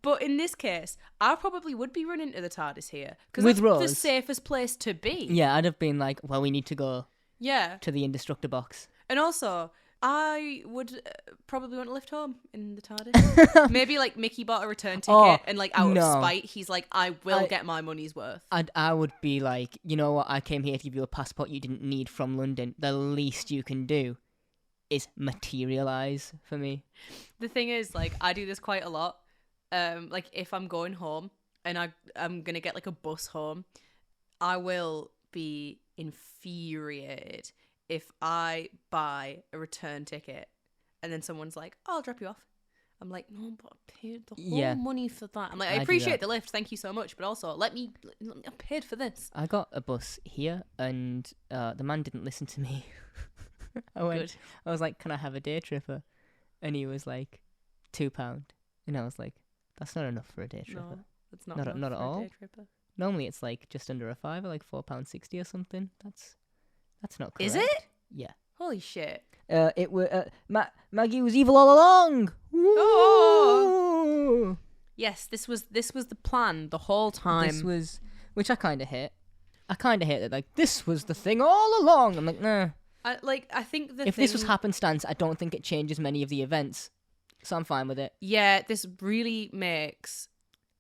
But in this case, I probably would be running to the TARDIS here because that's Rose, the safest place to be. Yeah, I'd have been like, well, we need to go Yeah. to the Indestructor box. And also, I would probably want to lift home in the TARDIS. Maybe like Mickey bought a return ticket and like out of spite, he's like, I will get my money's worth. I would be like, you know what? I came here to give you a passport you didn't need from London. The least you can do is materialize for me. The thing is, like, I do this quite a lot. Like if I'm going home and I'm gonna get like a bus home, I will be infuriated if I buy a return ticket and then someone's like, "Oh, I'll drop you off." I'm like, "No, but I paid the whole money for that." I'm like, "I appreciate the lift, thank you so much, but also I paid for this." I got a bus here and the man didn't listen to me. I was like, "Can I have a day tripper?" And he was like, £2. And I was like, that's not enough for a day tripper. No, that's not enough at for all. a day tripper. Normally it's like just under a £5, like £4.60 or something. That's not correct. Is it? Yeah. Holy shit. It were Maggie was evil all along. Oh. Yes, this was the plan the whole time. Which I kind of hate. I kind of hate that. Like, this was the thing all along. I'm like, nah. I think if this was happenstance, I don't think it changes many of the events. So I'm fine with it. Yeah, this really makes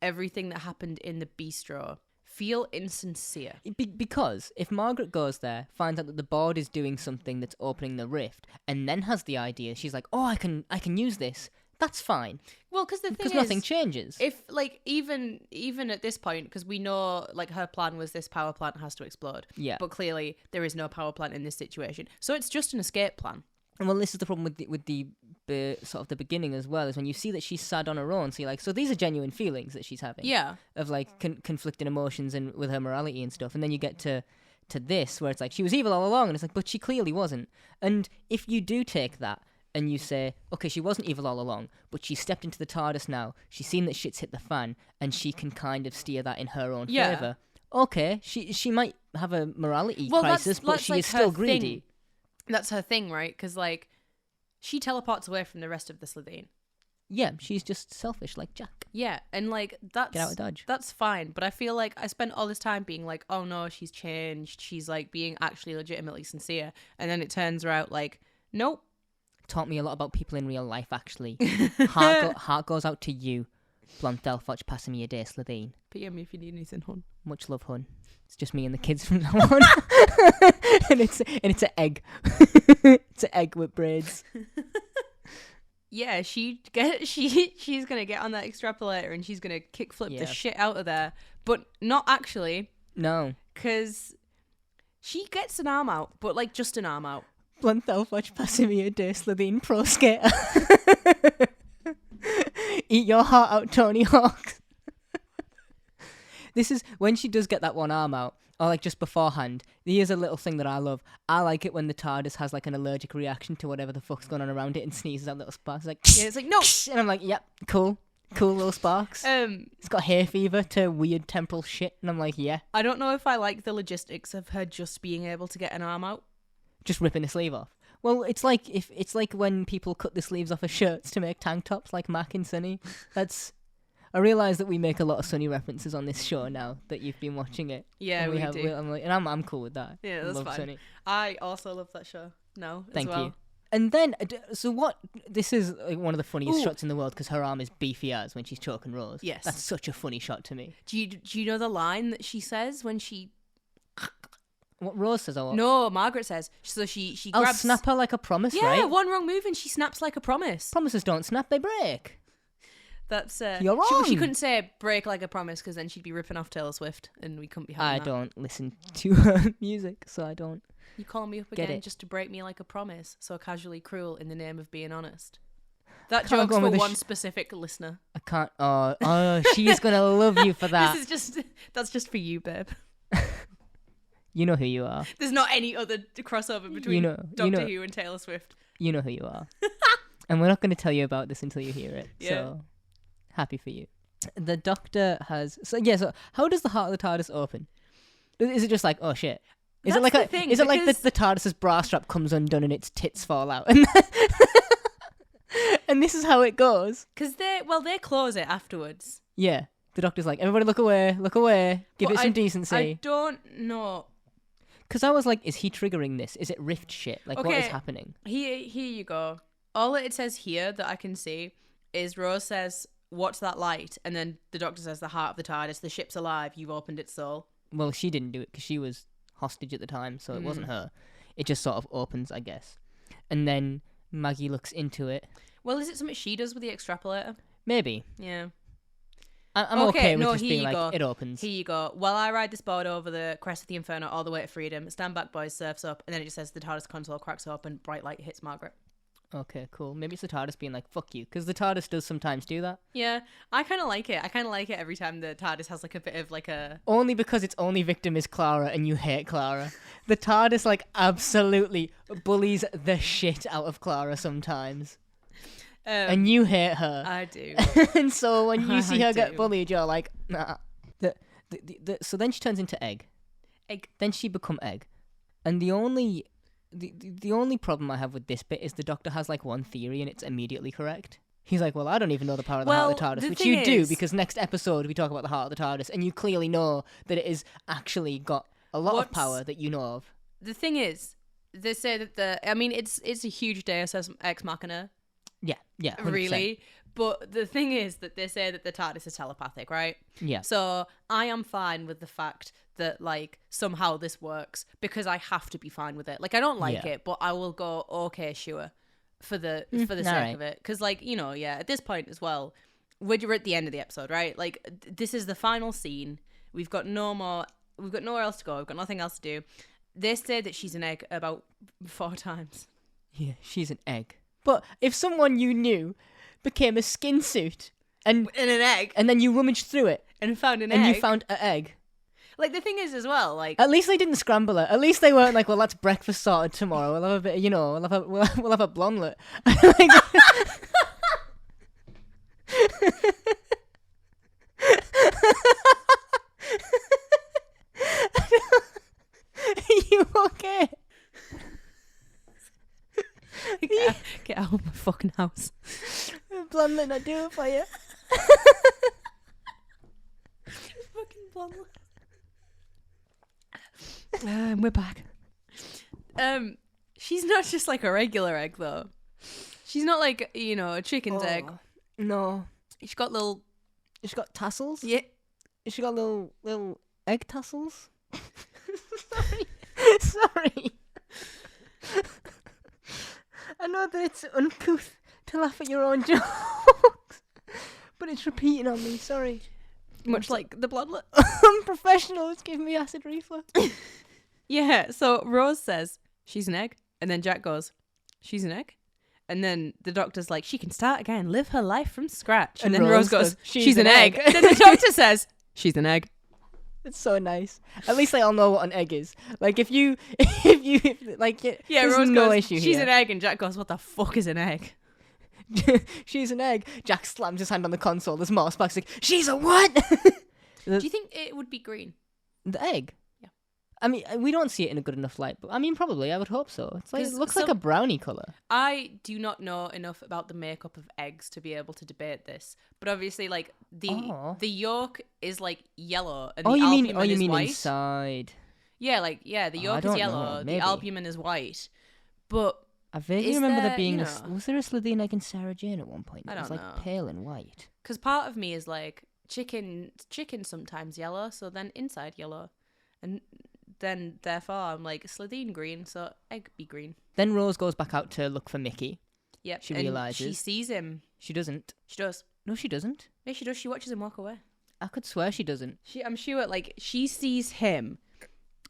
everything that happened in the bistro feel insincere. Because if Margaret goes there, finds out that the board is doing something that's opening the rift, and then has the idea, she's like, "Oh, I can use this." That's fine. Well, because nothing changes. If like even at this point, because we know like her plan was this power plant has to explode. Yeah. But clearly there is no power plant in this situation, so it's just an escape plan. And well, this is the problem with the sort of the beginning as well, is when you see that she's sad on her own. So you're like, so these are genuine feelings that she's having. Yeah. Of like conflicting emotions and with her morality and stuff. And then you get to this where it's like she was evil all along, and it's like, but she clearly wasn't. And if you do take that and you say, okay, she wasn't evil all along, but she stepped into the TARDIS now, she's seen that shit's hit the fan, and she can kind of steer that in her own favour. Okay, she might have a morality crisis, but she is still greedy. Thing. That's her thing, right? Because, like, she teleports away from the rest of the Slitheen. Yeah, she's just selfish like Jack. Yeah, and, like, that's... Get out of Dodge. That's fine, but I feel like I spent all this time being like, oh, no, she's changed. She's, like, being actually legitimately sincere. And then it turns out, like, nope. Taught me a lot about people in real life, actually. Heart goes out to you. Blondelfoch passing me a day, Slitheen. PM me if you need anything, hon. Much love, hun. It's just me and the kids from now on. and it's an egg. It's an egg with braids. Yeah, she's gonna get on that extrapolator and she's gonna kickflip the shit out of there, but not actually. No, because she gets an arm out, but like just an arm out. Blondelfoch passing me a day, Slitheen pro skater. Eat your heart out, Tony Hawk. This is when she does get that one arm out, or like just beforehand. Here's a little thing that I love. I like it when the TARDIS has like an allergic reaction to whatever the fuck's going on around it and sneezes out little sparks. Like, yeah, it's like, no. And I'm like, yep, cool little sparks. It's got hay fever to weird temporal shit, and I'm like, yeah. I don't know if I like the logistics of her just being able to get an arm out, just ripping a sleeve off. Well, it's like when people cut the sleeves off of shirts to make tank tops, like Mac and Sunny. I realise that we make a lot of Sunny references on this show now that you've been watching it. Yeah, we do. I'm cool with that. Yeah, that's fine. Sunny. I also love that show. No, Thank as well. you. And then, so what? This is like one of the funniest shots in the world because her arm is beefy as when she's choking Rose. Yes, that's such a funny shot to me. Do you know the line that she says when she? What Rose says? Or what? No, Margaret says. So she I'll grabs. snap her like a promise. Yeah, right? one wrong move and she snaps like a promise. Promises don't snap; they break. That's you're wrong. She couldn't say break like a promise because then she'd be ripping off Taylor Swift and we couldn't be having I that. don't listen to her music, so I don't. You call me up again just to break me like a promise, so casually cruel in the name of being honest. That joke's for one specific listener. I can't. Oh, she's gonna love you for that. That's just for you, babe. You know who you are. There's not any other crossover between Doctor Who and Taylor Swift. You know who you are. And we're not going to tell you about this until you hear it. Yeah. So, happy for you. The Doctor has... So how does the heart of the TARDIS open? Is it just like, oh shit? Is it like the TARDIS's bra strap comes undone and its tits fall out? And this is how it goes? Because they close it afterwards. Yeah. The Doctor's like, everybody look away, give it some decency. I don't know. Because I was like, is he triggering this? Is it rift shit? Like, what is happening? Here you go. All it says here that I can see is Rose says, what's that light? And then the Doctor says, the heart of the TARDIS, the ship's alive, you've opened its soul. Well, she didn't do it because she was hostage at the time, so it wasn't her. It just sort of opens, I guess. And then Maggie looks into it. Well, is it something she does with the extrapolator? Maybe. Yeah. I'm okay with just being like, it opens. Here you go. While I ride this board over the crest of the Inferno all the way to freedom, stand back, boys, surfs up, and then it just says the TARDIS console cracks open, bright light hits Margaret. Okay, cool. Maybe it's the TARDIS being like, fuck you, because the TARDIS does sometimes do that. Yeah, I kind of like it. I kind of like it every time the TARDIS has like a bit of like a... Only because its only victim is Clara and you hate Clara. The TARDIS like absolutely bullies the shit out of Clara sometimes. And you hate her. I do. And so when you see her get bullied, you're like, nah. So then she turns into egg. Then she become egg. And the only problem I have with this bit is the Doctor has like one theory and it's immediately correct. He's like, well, I don't even know the power of the heart of the TARDIS, which you do because next episode we talk about the heart of the TARDIS and you clearly know that it is actually got a lot of power that you know of. The thing is, they say that it's a huge Deus Ex Machina. Yeah, 100%. Really. But the thing is that they say that the TARDIS is telepathic, right? Yeah. So I am fine with the fact that like somehow this works because I have to be fine with it. Like I don't like it, but I will go okay, sure, for the sake of it. Because like at this point as well, we're at the end of the episode, right? Like this is the final scene. We've got nowhere else to go. We've got nothing else to do. They say that she's an egg about 4 times. Yeah, she's an egg. But if someone you knew became a skin suit and an egg, and then you rummaged through it and found an egg, and you found an egg, like the thing is as well, like at least they didn't scramble it. At least they weren't like, well, that's breakfast sorted tomorrow. We'll have a bit, we'll have a blondelet. Are you okay? Get out of my fucking house. Blondelet not do it for you. Fucking blondelet. We're back. She's not just like a regular egg though. She's not like a chicken's egg. No. She's got tassels. Yeah. She got little egg tassels. Sorry. I know that it's uncouth to laugh at your own jokes, but it's repeating on me, sorry. Much like the bloodlet. Unprofessional, it's giving me acid reflux. Yeah, so Rose says, she's an egg. And then Jack goes, she's an egg? And then the Doctor's like, she can start again, live her life from scratch. And then Rose goes, she's an egg. And then the Doctor says, she's an egg. It's so nice. At least they all know what an egg is. Like if you like, yeah, there's Rose no goes, issue she's here. an egg, and Jack goes, what the fuck is an egg? She's an egg. Jack slams his hand on the console. There's more sparks. Like, she's a what? Do you think it would be green? The egg? Yeah. I mean, we don't see it in a good enough light, but I mean, probably, I would hope so. It's like, it 'Cause looks like a brownie colour. I do not know enough about the makeup of eggs to be able to debate this, but obviously, like the yolk is like yellow and the albumin is white. Inside? Yeah, the yolk is yellow, the albumin is white. But I vaguely remember there being was there a Slitheen egg in Sarah Jane at one point? It was like pale and white. Because part of me is like chicken sometimes yellow, so then inside yellow, and then therefore I'm like Slitheen green, so egg be green. Then Rose goes back out to look for Mickey. Yep, she realizes she sees him. She doesn't. She does. No, she doesn't. Yeah, she does. She watches him walk away. I could swear she doesn't. I'm sure, like, she sees him,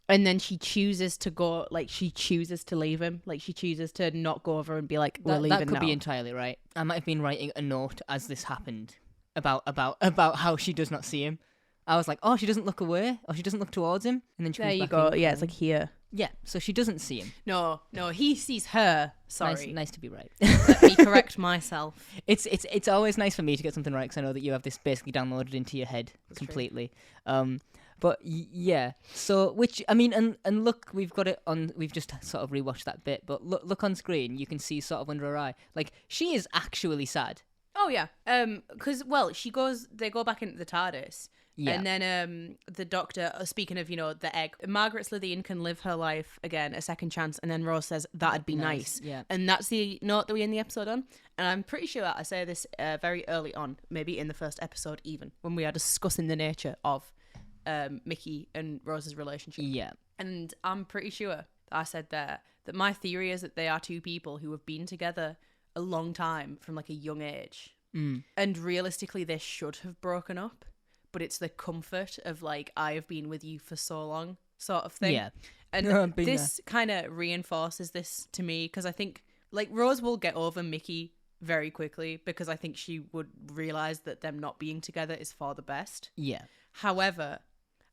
and then she chooses to go. Like, she chooses to leave him. Like, she chooses to not go over and be like, "We're leaving now." That could be entirely right. I might have been writing a note as this happened about how she does not see him. I was like, oh, she doesn't look away, or she doesn't look towards him, and then she there comes you back go. in. Yeah, it's like here. Yeah, so she doesn't see him. No, he sees her. Sorry, nice to be right. Let me correct myself. It's always nice for me to get something right because I know that you have this basically downloaded into your head. That's completely. True. But yeah, so which I mean, and look, we've got it on. We've just sort of rewatched that bit, but look on screen, you can see sort of under her eye, like she is actually sad. Oh yeah, because they go back into the TARDIS. Yeah. And then the doctor, speaking of, the egg, Margaret Slitheen can live her life again, a second chance, and then Rose says, that'd be nice. Yeah. And that's the note that we end the episode on. And I'm pretty sure I say this very early on, maybe in the first episode even, when we are discussing the nature of Mickey and Rose's relationship. Yeah. And I'm pretty sure that I said there that my theory is that they are two people who have been together a long time from like a young age. Mm. And realistically, they should have broken up. But it's the comfort of like, I have been with you for so long sort of thing. Yeah. And this kind of reinforces this to me because I think like Rose will get over Mickey very quickly because I think she would realize that them not being together is for the best. Yeah. However,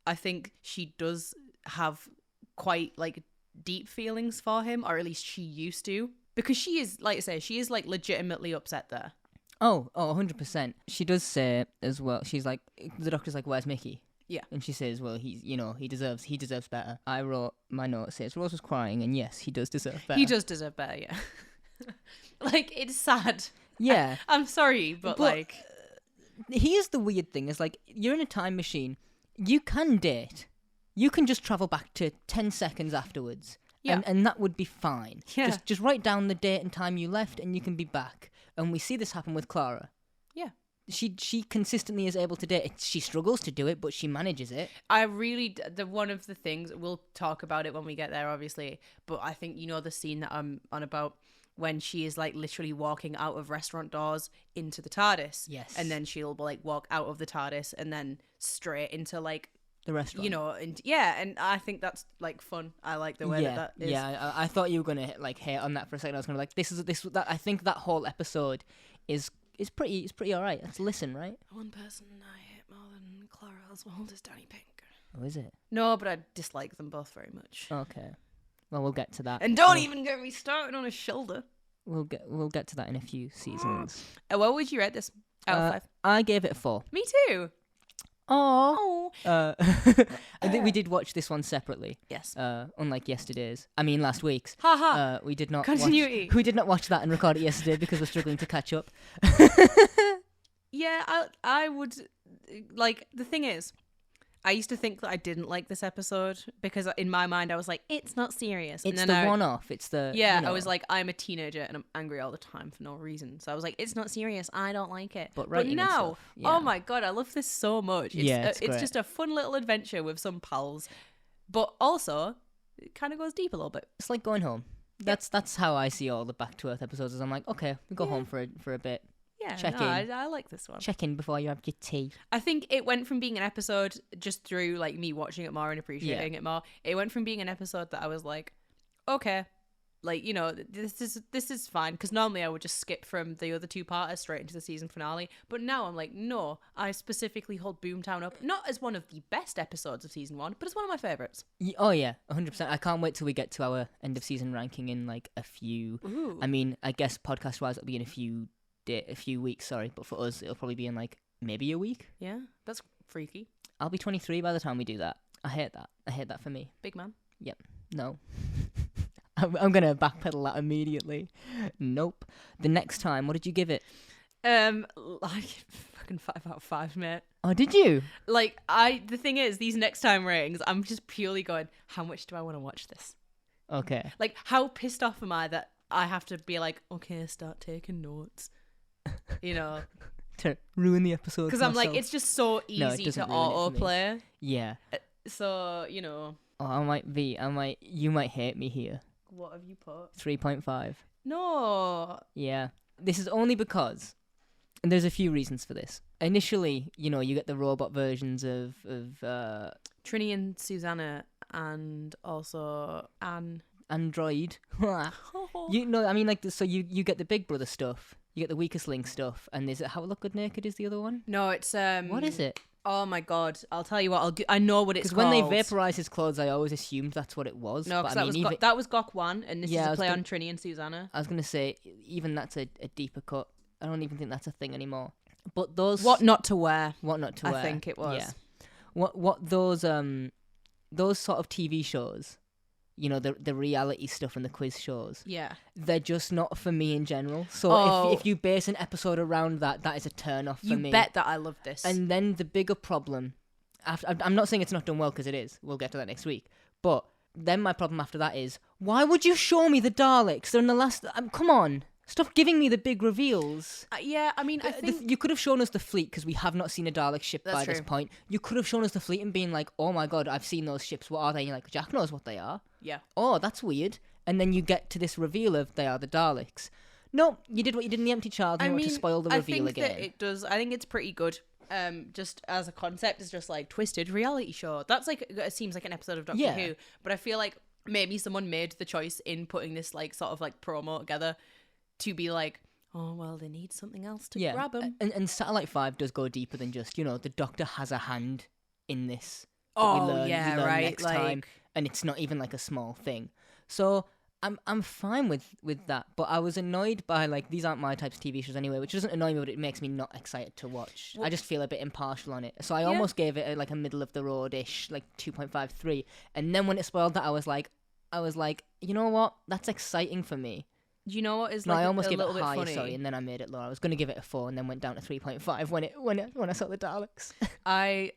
I think she does have quite like deep feelings for him, or at least she used to, because she is, like I say, she is like legitimately upset there. Oh, 100%. She does say as well, she's like, the doctor's like, where's Mickey? Yeah. And she says, well, he's, he deserves better. I wrote my note, says, Rose was crying, and yes, he does deserve better. He does deserve better, yeah. Like, it's sad. Yeah. I'm sorry, but like... Here's the weird thing, is like, you're in a time machine, you can date. You can just travel back to 10 seconds afterwards. Yeah. And that would be fine. Yeah. Just write down the date and time you left, and you can be back. And we see this happen with Clara. Yeah. She consistently is able to date. She struggles to do it, but she manages it. I really, one of the things, we'll talk about it when we get there, obviously, but I think the scene that I'm on about when she is like literally walking out of restaurant doors into the TARDIS. Yes. And then she'll like walk out of the TARDIS and then straight into like the restaurant. And I think that's like fun. I like the way that is. Yeah, I thought you were gonna like hate on that for a second. I was gonna like that. I think that whole episode is pretty alright. Let's listen, right? One person I hate more than Clara Oswald is Danny Pink. Oh, is it? No, but I dislike them both very much. Okay. Well, we'll get to that. And don't even get me started on his shoulder. We'll get to that in a few seasons. What would you rate this out of 5? I gave it a 4. Me too. Oh. I think we did watch this one separately. Yes. Unlike yesterday's. I mean, last week's. Haha. We did not. Continuity. We did not watch that and record it yesterday because we're struggling to catch up. Yeah, I would like. The thing is, I used to think that I didn't like this episode because in my mind I was like, it's not serious. It's the one-off. It's the I was like, I'm a teenager and I'm angry all the time for no reason. So I was like, it's not serious. I don't like it. But now, oh my god, I love this so much. It's it's just a fun little adventure with some pals, but also it kind of goes deep a little bit. It's like going home. That's how I see all the Back to Earth episodes. Is I'm like, okay, we go home for a bit. Yeah, check in. I like this one. Check in before you have your tea. I think it went from being an episode just through like me watching it more and appreciating it more. It went from being an episode that I was like, okay, like this is fine, because normally I would just skip from the other 2-parters straight into the season finale. But now I'm like, no, I specifically hold Boomtown up not as one of the best episodes of season 1, but as one of my favorites. Oh yeah, 100%. I can't wait till we get to our end of season ranking in like a few. Ooh. I mean, I guess podcast wise it'll be in a few weeks, but for us it'll probably be in like maybe a week. Yeah, that's freaky. I'll be 23 by the time we do that. I hate that. I hate that for me. Big man. No. I'm going to backpedal that immediately. Nope. The next time, what did you give it? Like fucking 5 out of 5, mate. Oh, did you? Like, the thing is, these next time ratings, I'm just purely going, how much do I want to watch this? Okay. Like, how pissed off am I that I have to be like, okay, start taking notes, you know? To ruin the episode. Because I'm like, it's just so easy to autoplay. Yeah. So, you know. Oh, you might hate me here. What have you put? 3.5. No. Yeah. This is only because, and there's a few reasons for this. Initially, you know, you get the robot versions of Trini and Susanna, and also Anne. Android. You know, I mean, like, so you get the Big Brother stuff, you get the Weakest Link stuff, and is it How I Look Good Naked is the other one? No, it's What is it? Oh my god! I'll tell you what. I know what it's called. Because when they vaporize his clothes, I always assumed that's what it was. No, because that was Gok 1, and this is a play on Trini and Susanna. I was gonna say even that's a deeper cut. I don't even think that's a thing anymore. But those What Not to Wear. What Not to Wear. I think it was. Yeah. What those sort of TV shows, you know, the reality stuff and the quiz shows. Yeah. They're just not for me in general. So if you base an episode around that is a turn off for me. You bet that I love this. And then the bigger problem, I'm not saying it's not done well because it is. We'll get to that next week. But then my problem after that is, why would you show me the Daleks? They're in the last. Come on. Stop giving me the big reveals. Yeah, I mean, I think... You could have shown us the fleet, because we have not seen a Dalek ship by this point. You could have shown us the fleet and been like, oh my god, I've seen those ships. What are they? And you're like, Jack knows what they are. Yeah. Oh, that's weird. And then you get to this reveal of they are the Daleks. No, you did what you did in The Empty Child. And you want to spoil the reveal again. That it does. I think it's pretty good. Just as a concept, it's just like twisted reality show. That's like, it seems like an episode of Doctor Who. But I feel like maybe someone made the choice in putting this like sort of like promo together to be like, oh, well, they need something else to grab them. And Satellite 5 does go deeper than just, you know, the Doctor has a hand in this. Oh, we learn right. Next time, and it's not even like a small thing. So I'm fine with that. But I was annoyed by, like, these aren't my types of TV shows anyway, which doesn't annoy me, but it makes me not excited to watch. Well, I just feel a bit impartial on it. So I almost gave it a middle of the road-ish, like 2.53. And then when it spoiled that, I was like, you know what? That's exciting for me. Do you know what is like I almost a gave little it high, bit funny? sorry, and then I made it low. I was going to give it a 4 and then went down to 3.5 when I saw the Daleks. I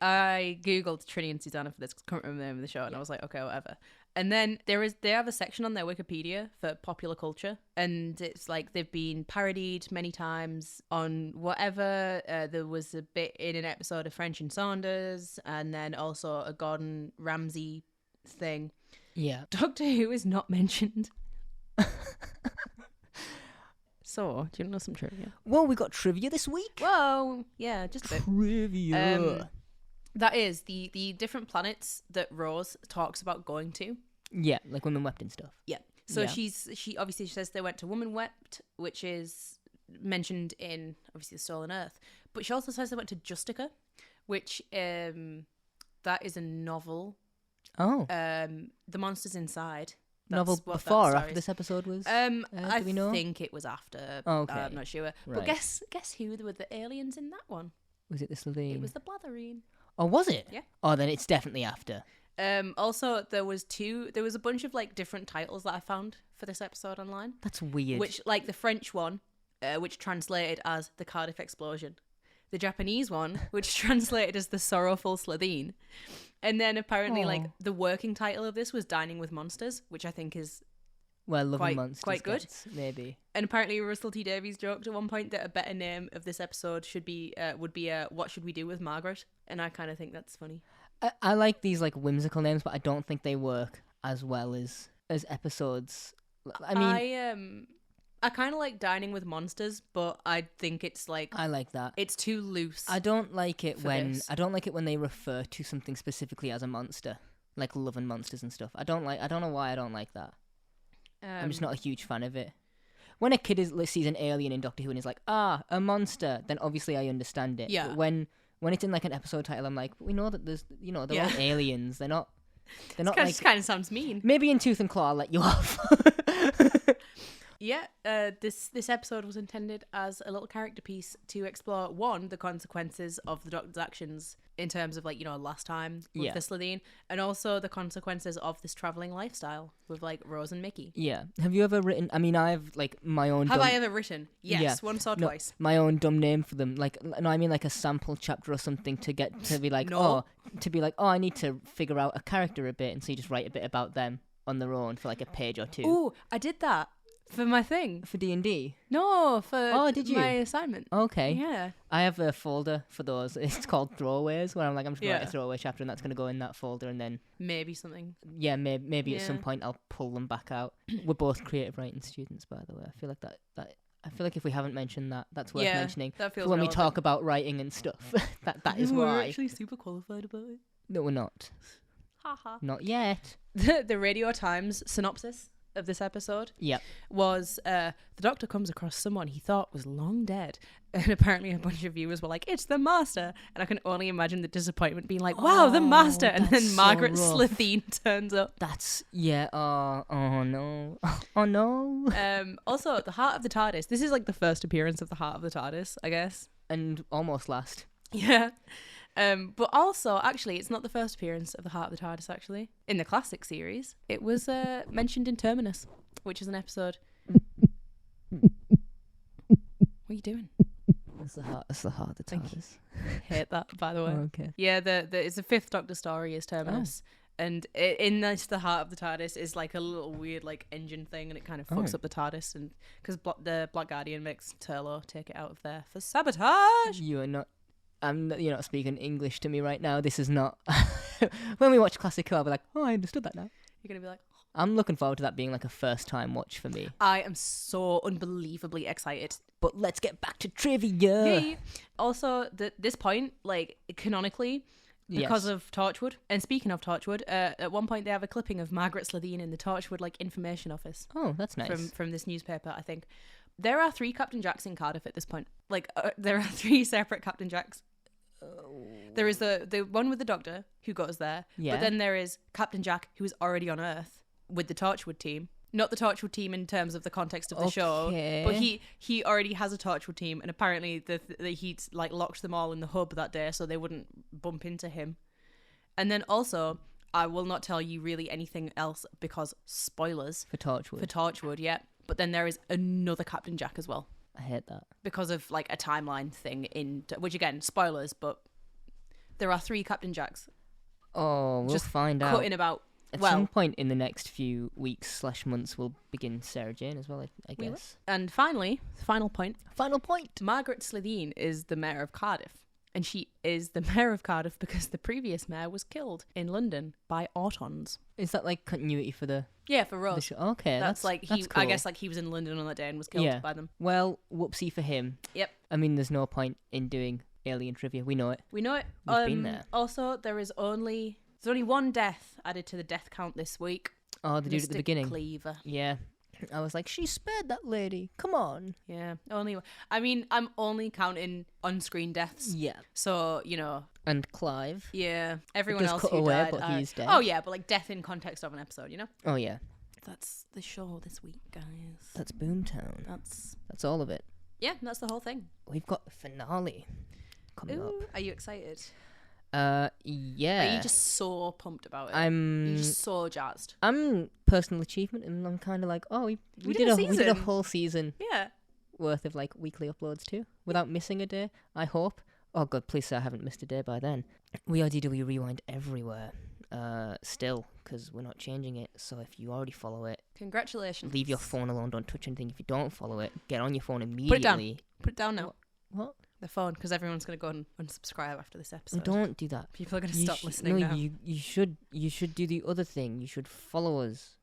googled Trini and Susanna for this because I couldn't remember the name of the show, and I was like, okay, whatever. And then they have a section on their Wikipedia for popular culture, and it's like they've been parodied many times on whatever. There was a bit in an episode of French and Saunders, and then also a Gordon Ramsay thing. Yeah. Doctor Who is not mentioned. So, do you know some trivia? Well, we got trivia this week. Whoa, yeah, just a bit. Trivia. That is the different planets that Rose talks about going to. Yeah, like Women Wept and stuff. Yeah. So she obviously says they went to Woman Wept, which is mentioned in obviously the Stolen Earth, but she also says they went to Justica, which that is a novel. Oh. The Monsters Inside. Novel before or after this episode was? I do we know? think it was after. Oh, okay. I'm not sure. Right. But guess who were the aliens in that one? Was it the Slitheen? It was the Blathereen. Oh, was it? Yeah. Oh, then it's definitely after. Also, there was a bunch of like different titles that I found for this episode online. That's weird. Which, like the French one, which translated as the Cardiff Explosion. The Japanese one, which translated as the Sorrowful Slitheen. And then apparently, like, the working title of this was Dining with Monsters, which I think is Monsters quite good. Maybe. And apparently Russell T Davies joked at one point that a better name of this episode would be What Should We Do with Margaret? And I kind of think that's funny. I like these like whimsical names, but I don't think they work as well as episodes. I mean, I kind of like Dining with Monsters, but I think it's like I like that. It's too loose. I don't like it when they refer to something specifically as a monster, like Love and Monsters and stuff. I don't know why I don't like that. I'm just not a huge fan of it. When a kid sees an alien in Doctor Who and is like, a monster, then obviously I understand it. Yeah. But when it's in like an episode title, I'm like, we know that there's, you know, they're all aliens. They're not like. Kind of sounds mean. Maybe in Tooth and Claw, I'll let you off. This episode was intended as a little character piece to explore, one, the consequences of the Doctor's actions in terms of, like, you know, last time with the Slitheen, and also the consequences of this travelling lifestyle with, like, Rose and Mickey. Yeah. Have you ever written... I mean, I have, like, my own... Have I ever written? Yes, once or twice. My own dumb name for them. Like, no, I mean, like, a sample chapter or something to get to be like, I need to figure out a character a bit, and so you just write a bit about them on their own for, like, a page or two. Ooh, I did that. For my thing. For D&D? No, for did you? my assignment. Okay. Yeah. I have a folder for those. It's called Throwaways, where I'm just going to write a throwaway chapter, and that's going to go in that folder, and then... Maybe something. Yeah, maybe at some point I'll pull them back out. We're both creative writing students, by the way. I feel like I feel like if we haven't mentioned that, that's worth mentioning. That feels when relevant. we talk about writing and stuff. that is why. We're actually super qualified about it. No, we're not. Haha. Not yet. The Radio Times synopsis of this episode was the Doctor comes across someone he thought was long dead, and apparently a bunch of viewers were like, it's the Master, and I can only imagine the disappointment being like, wow, the Master, and then Margaret Slitheen turns up. That's oh no. Oh no. Also, the Heart of the TARDIS, this is like the first appearance of the Heart of the TARDIS, I guess, and almost last. Yeah. But also, actually, it's not the first appearance of the Heart of the TARDIS, actually. In the classic series, it was mentioned in Terminus, which is an episode. What are you doing? It's the Heart of the TARDIS. Hate that, by the way. Oh, okay. Yeah, it's the fifth Doctor story is Terminus. And in this, the Heart of the TARDIS is like a little weird like engine thing, and it kind of fucks up the TARDIS, and because the Black Guardian makes Turlo take it out of there for sabotage. You're not speaking English to me right now. This is not... When we watch Classic Who, I'll be like, I understood that now. You're going to be like... I'm looking forward to that being like a first-time watch for me. I am so unbelievably excited. But let's get back to trivia. Yeah. Also, this point, like, canonically, because of Torchwood, and speaking of Torchwood, at one point they have a clipping of Margaret Slitheen in the Torchwood, like, information office. Oh, that's nice. From this newspaper, I think. There are 3 Captain Jacks in Cardiff at this point. Like, there are 3 separate Captain Jacks. There is the one with the Doctor who goes there, but then there is Captain Jack who is already on Earth with the Torchwood team. Not the Torchwood team in terms of the context of the show, but he already has a Torchwood team, and apparently he like locked them all in the hub that day so they wouldn't bump into him. And then also, I will not tell you really anything else because spoilers for Torchwood. Yeah. But then there is another Captain Jack as well. I hate that. Because of like a timeline thing which again, spoilers, but there are 3 Captain Jacks. Oh, we'll find out. Cutting about At some point in the next few weeks/months, we'll begin Sarah Jane as well, I guess. And finally, final point. Final point. Margaret Slitheen is the mayor of Cardiff. And she is the mayor of Cardiff because the previous mayor was killed in London by Autons. Is that like continuity for the... Yeah, for Rose. Okay, that's like that's cool. I guess like he was in London on that day and was killed by them. Well, whoopsie for him. Yep. I mean, there's no point in doing alien trivia. We know it. We've been there. Also, there's only one death added to the death count this week. Oh, the dude at the beginning. Cleaver. Yeah. I was like, she spared that lady. Come on. Yeah. I mean, I'm only counting on-screen deaths. Yeah. So, you know. And Clive. Yeah. Everyone else cut who away, died. But he's dead. Oh, yeah, but like death in context of an episode, you know? Oh, yeah. That's the show this week, guys. That's Boomtown. That's all of it. Yeah, that's the whole thing. We've got the finale coming up. Are you excited? Yeah. Are you just so pumped about it? You're just so jazzed. I'm personal achievement, and I'm kind of like, oh, we did a whole season. Yeah. Worth of like weekly uploads too, without missing a day. I hope. Oh God, please say I haven't missed a day by then. We are DW Rewind everywhere. Still, because we're not changing it. So if you already follow it, congratulations. Leave your phone alone. Don't touch anything. If you don't follow it, get on your phone immediately. Put it down now. What? The phone, because everyone's going to go and unsubscribe after this episode. Don't do that. People are going to stop listening now. You should do the other thing. You should follow us.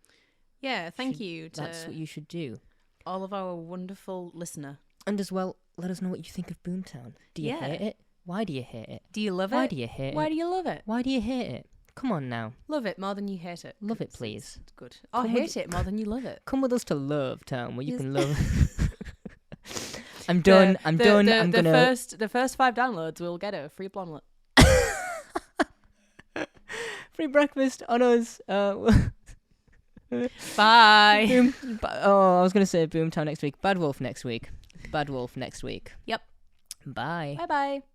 Yeah, thank you. That's what you should do. All of our wonderful listener. And as well, let us know what you think of Boomtown. Do you hate it? Why do you hate it? Do you love it? Why do you hate it? Why do you love it? Why do you hate it? Come on now. Love it more than you hate it. Love it, please. It's good. I hate it more than you love it. Come with us to Love Town, where you can love... I'm done. I'm done. The first 5 downloads will get a free blondelet. Free breakfast on us. Bye. I was going to say Boomtown next week. Bad Wolf next week. Bad Wolf next week. Yep. Bye. Bye-bye.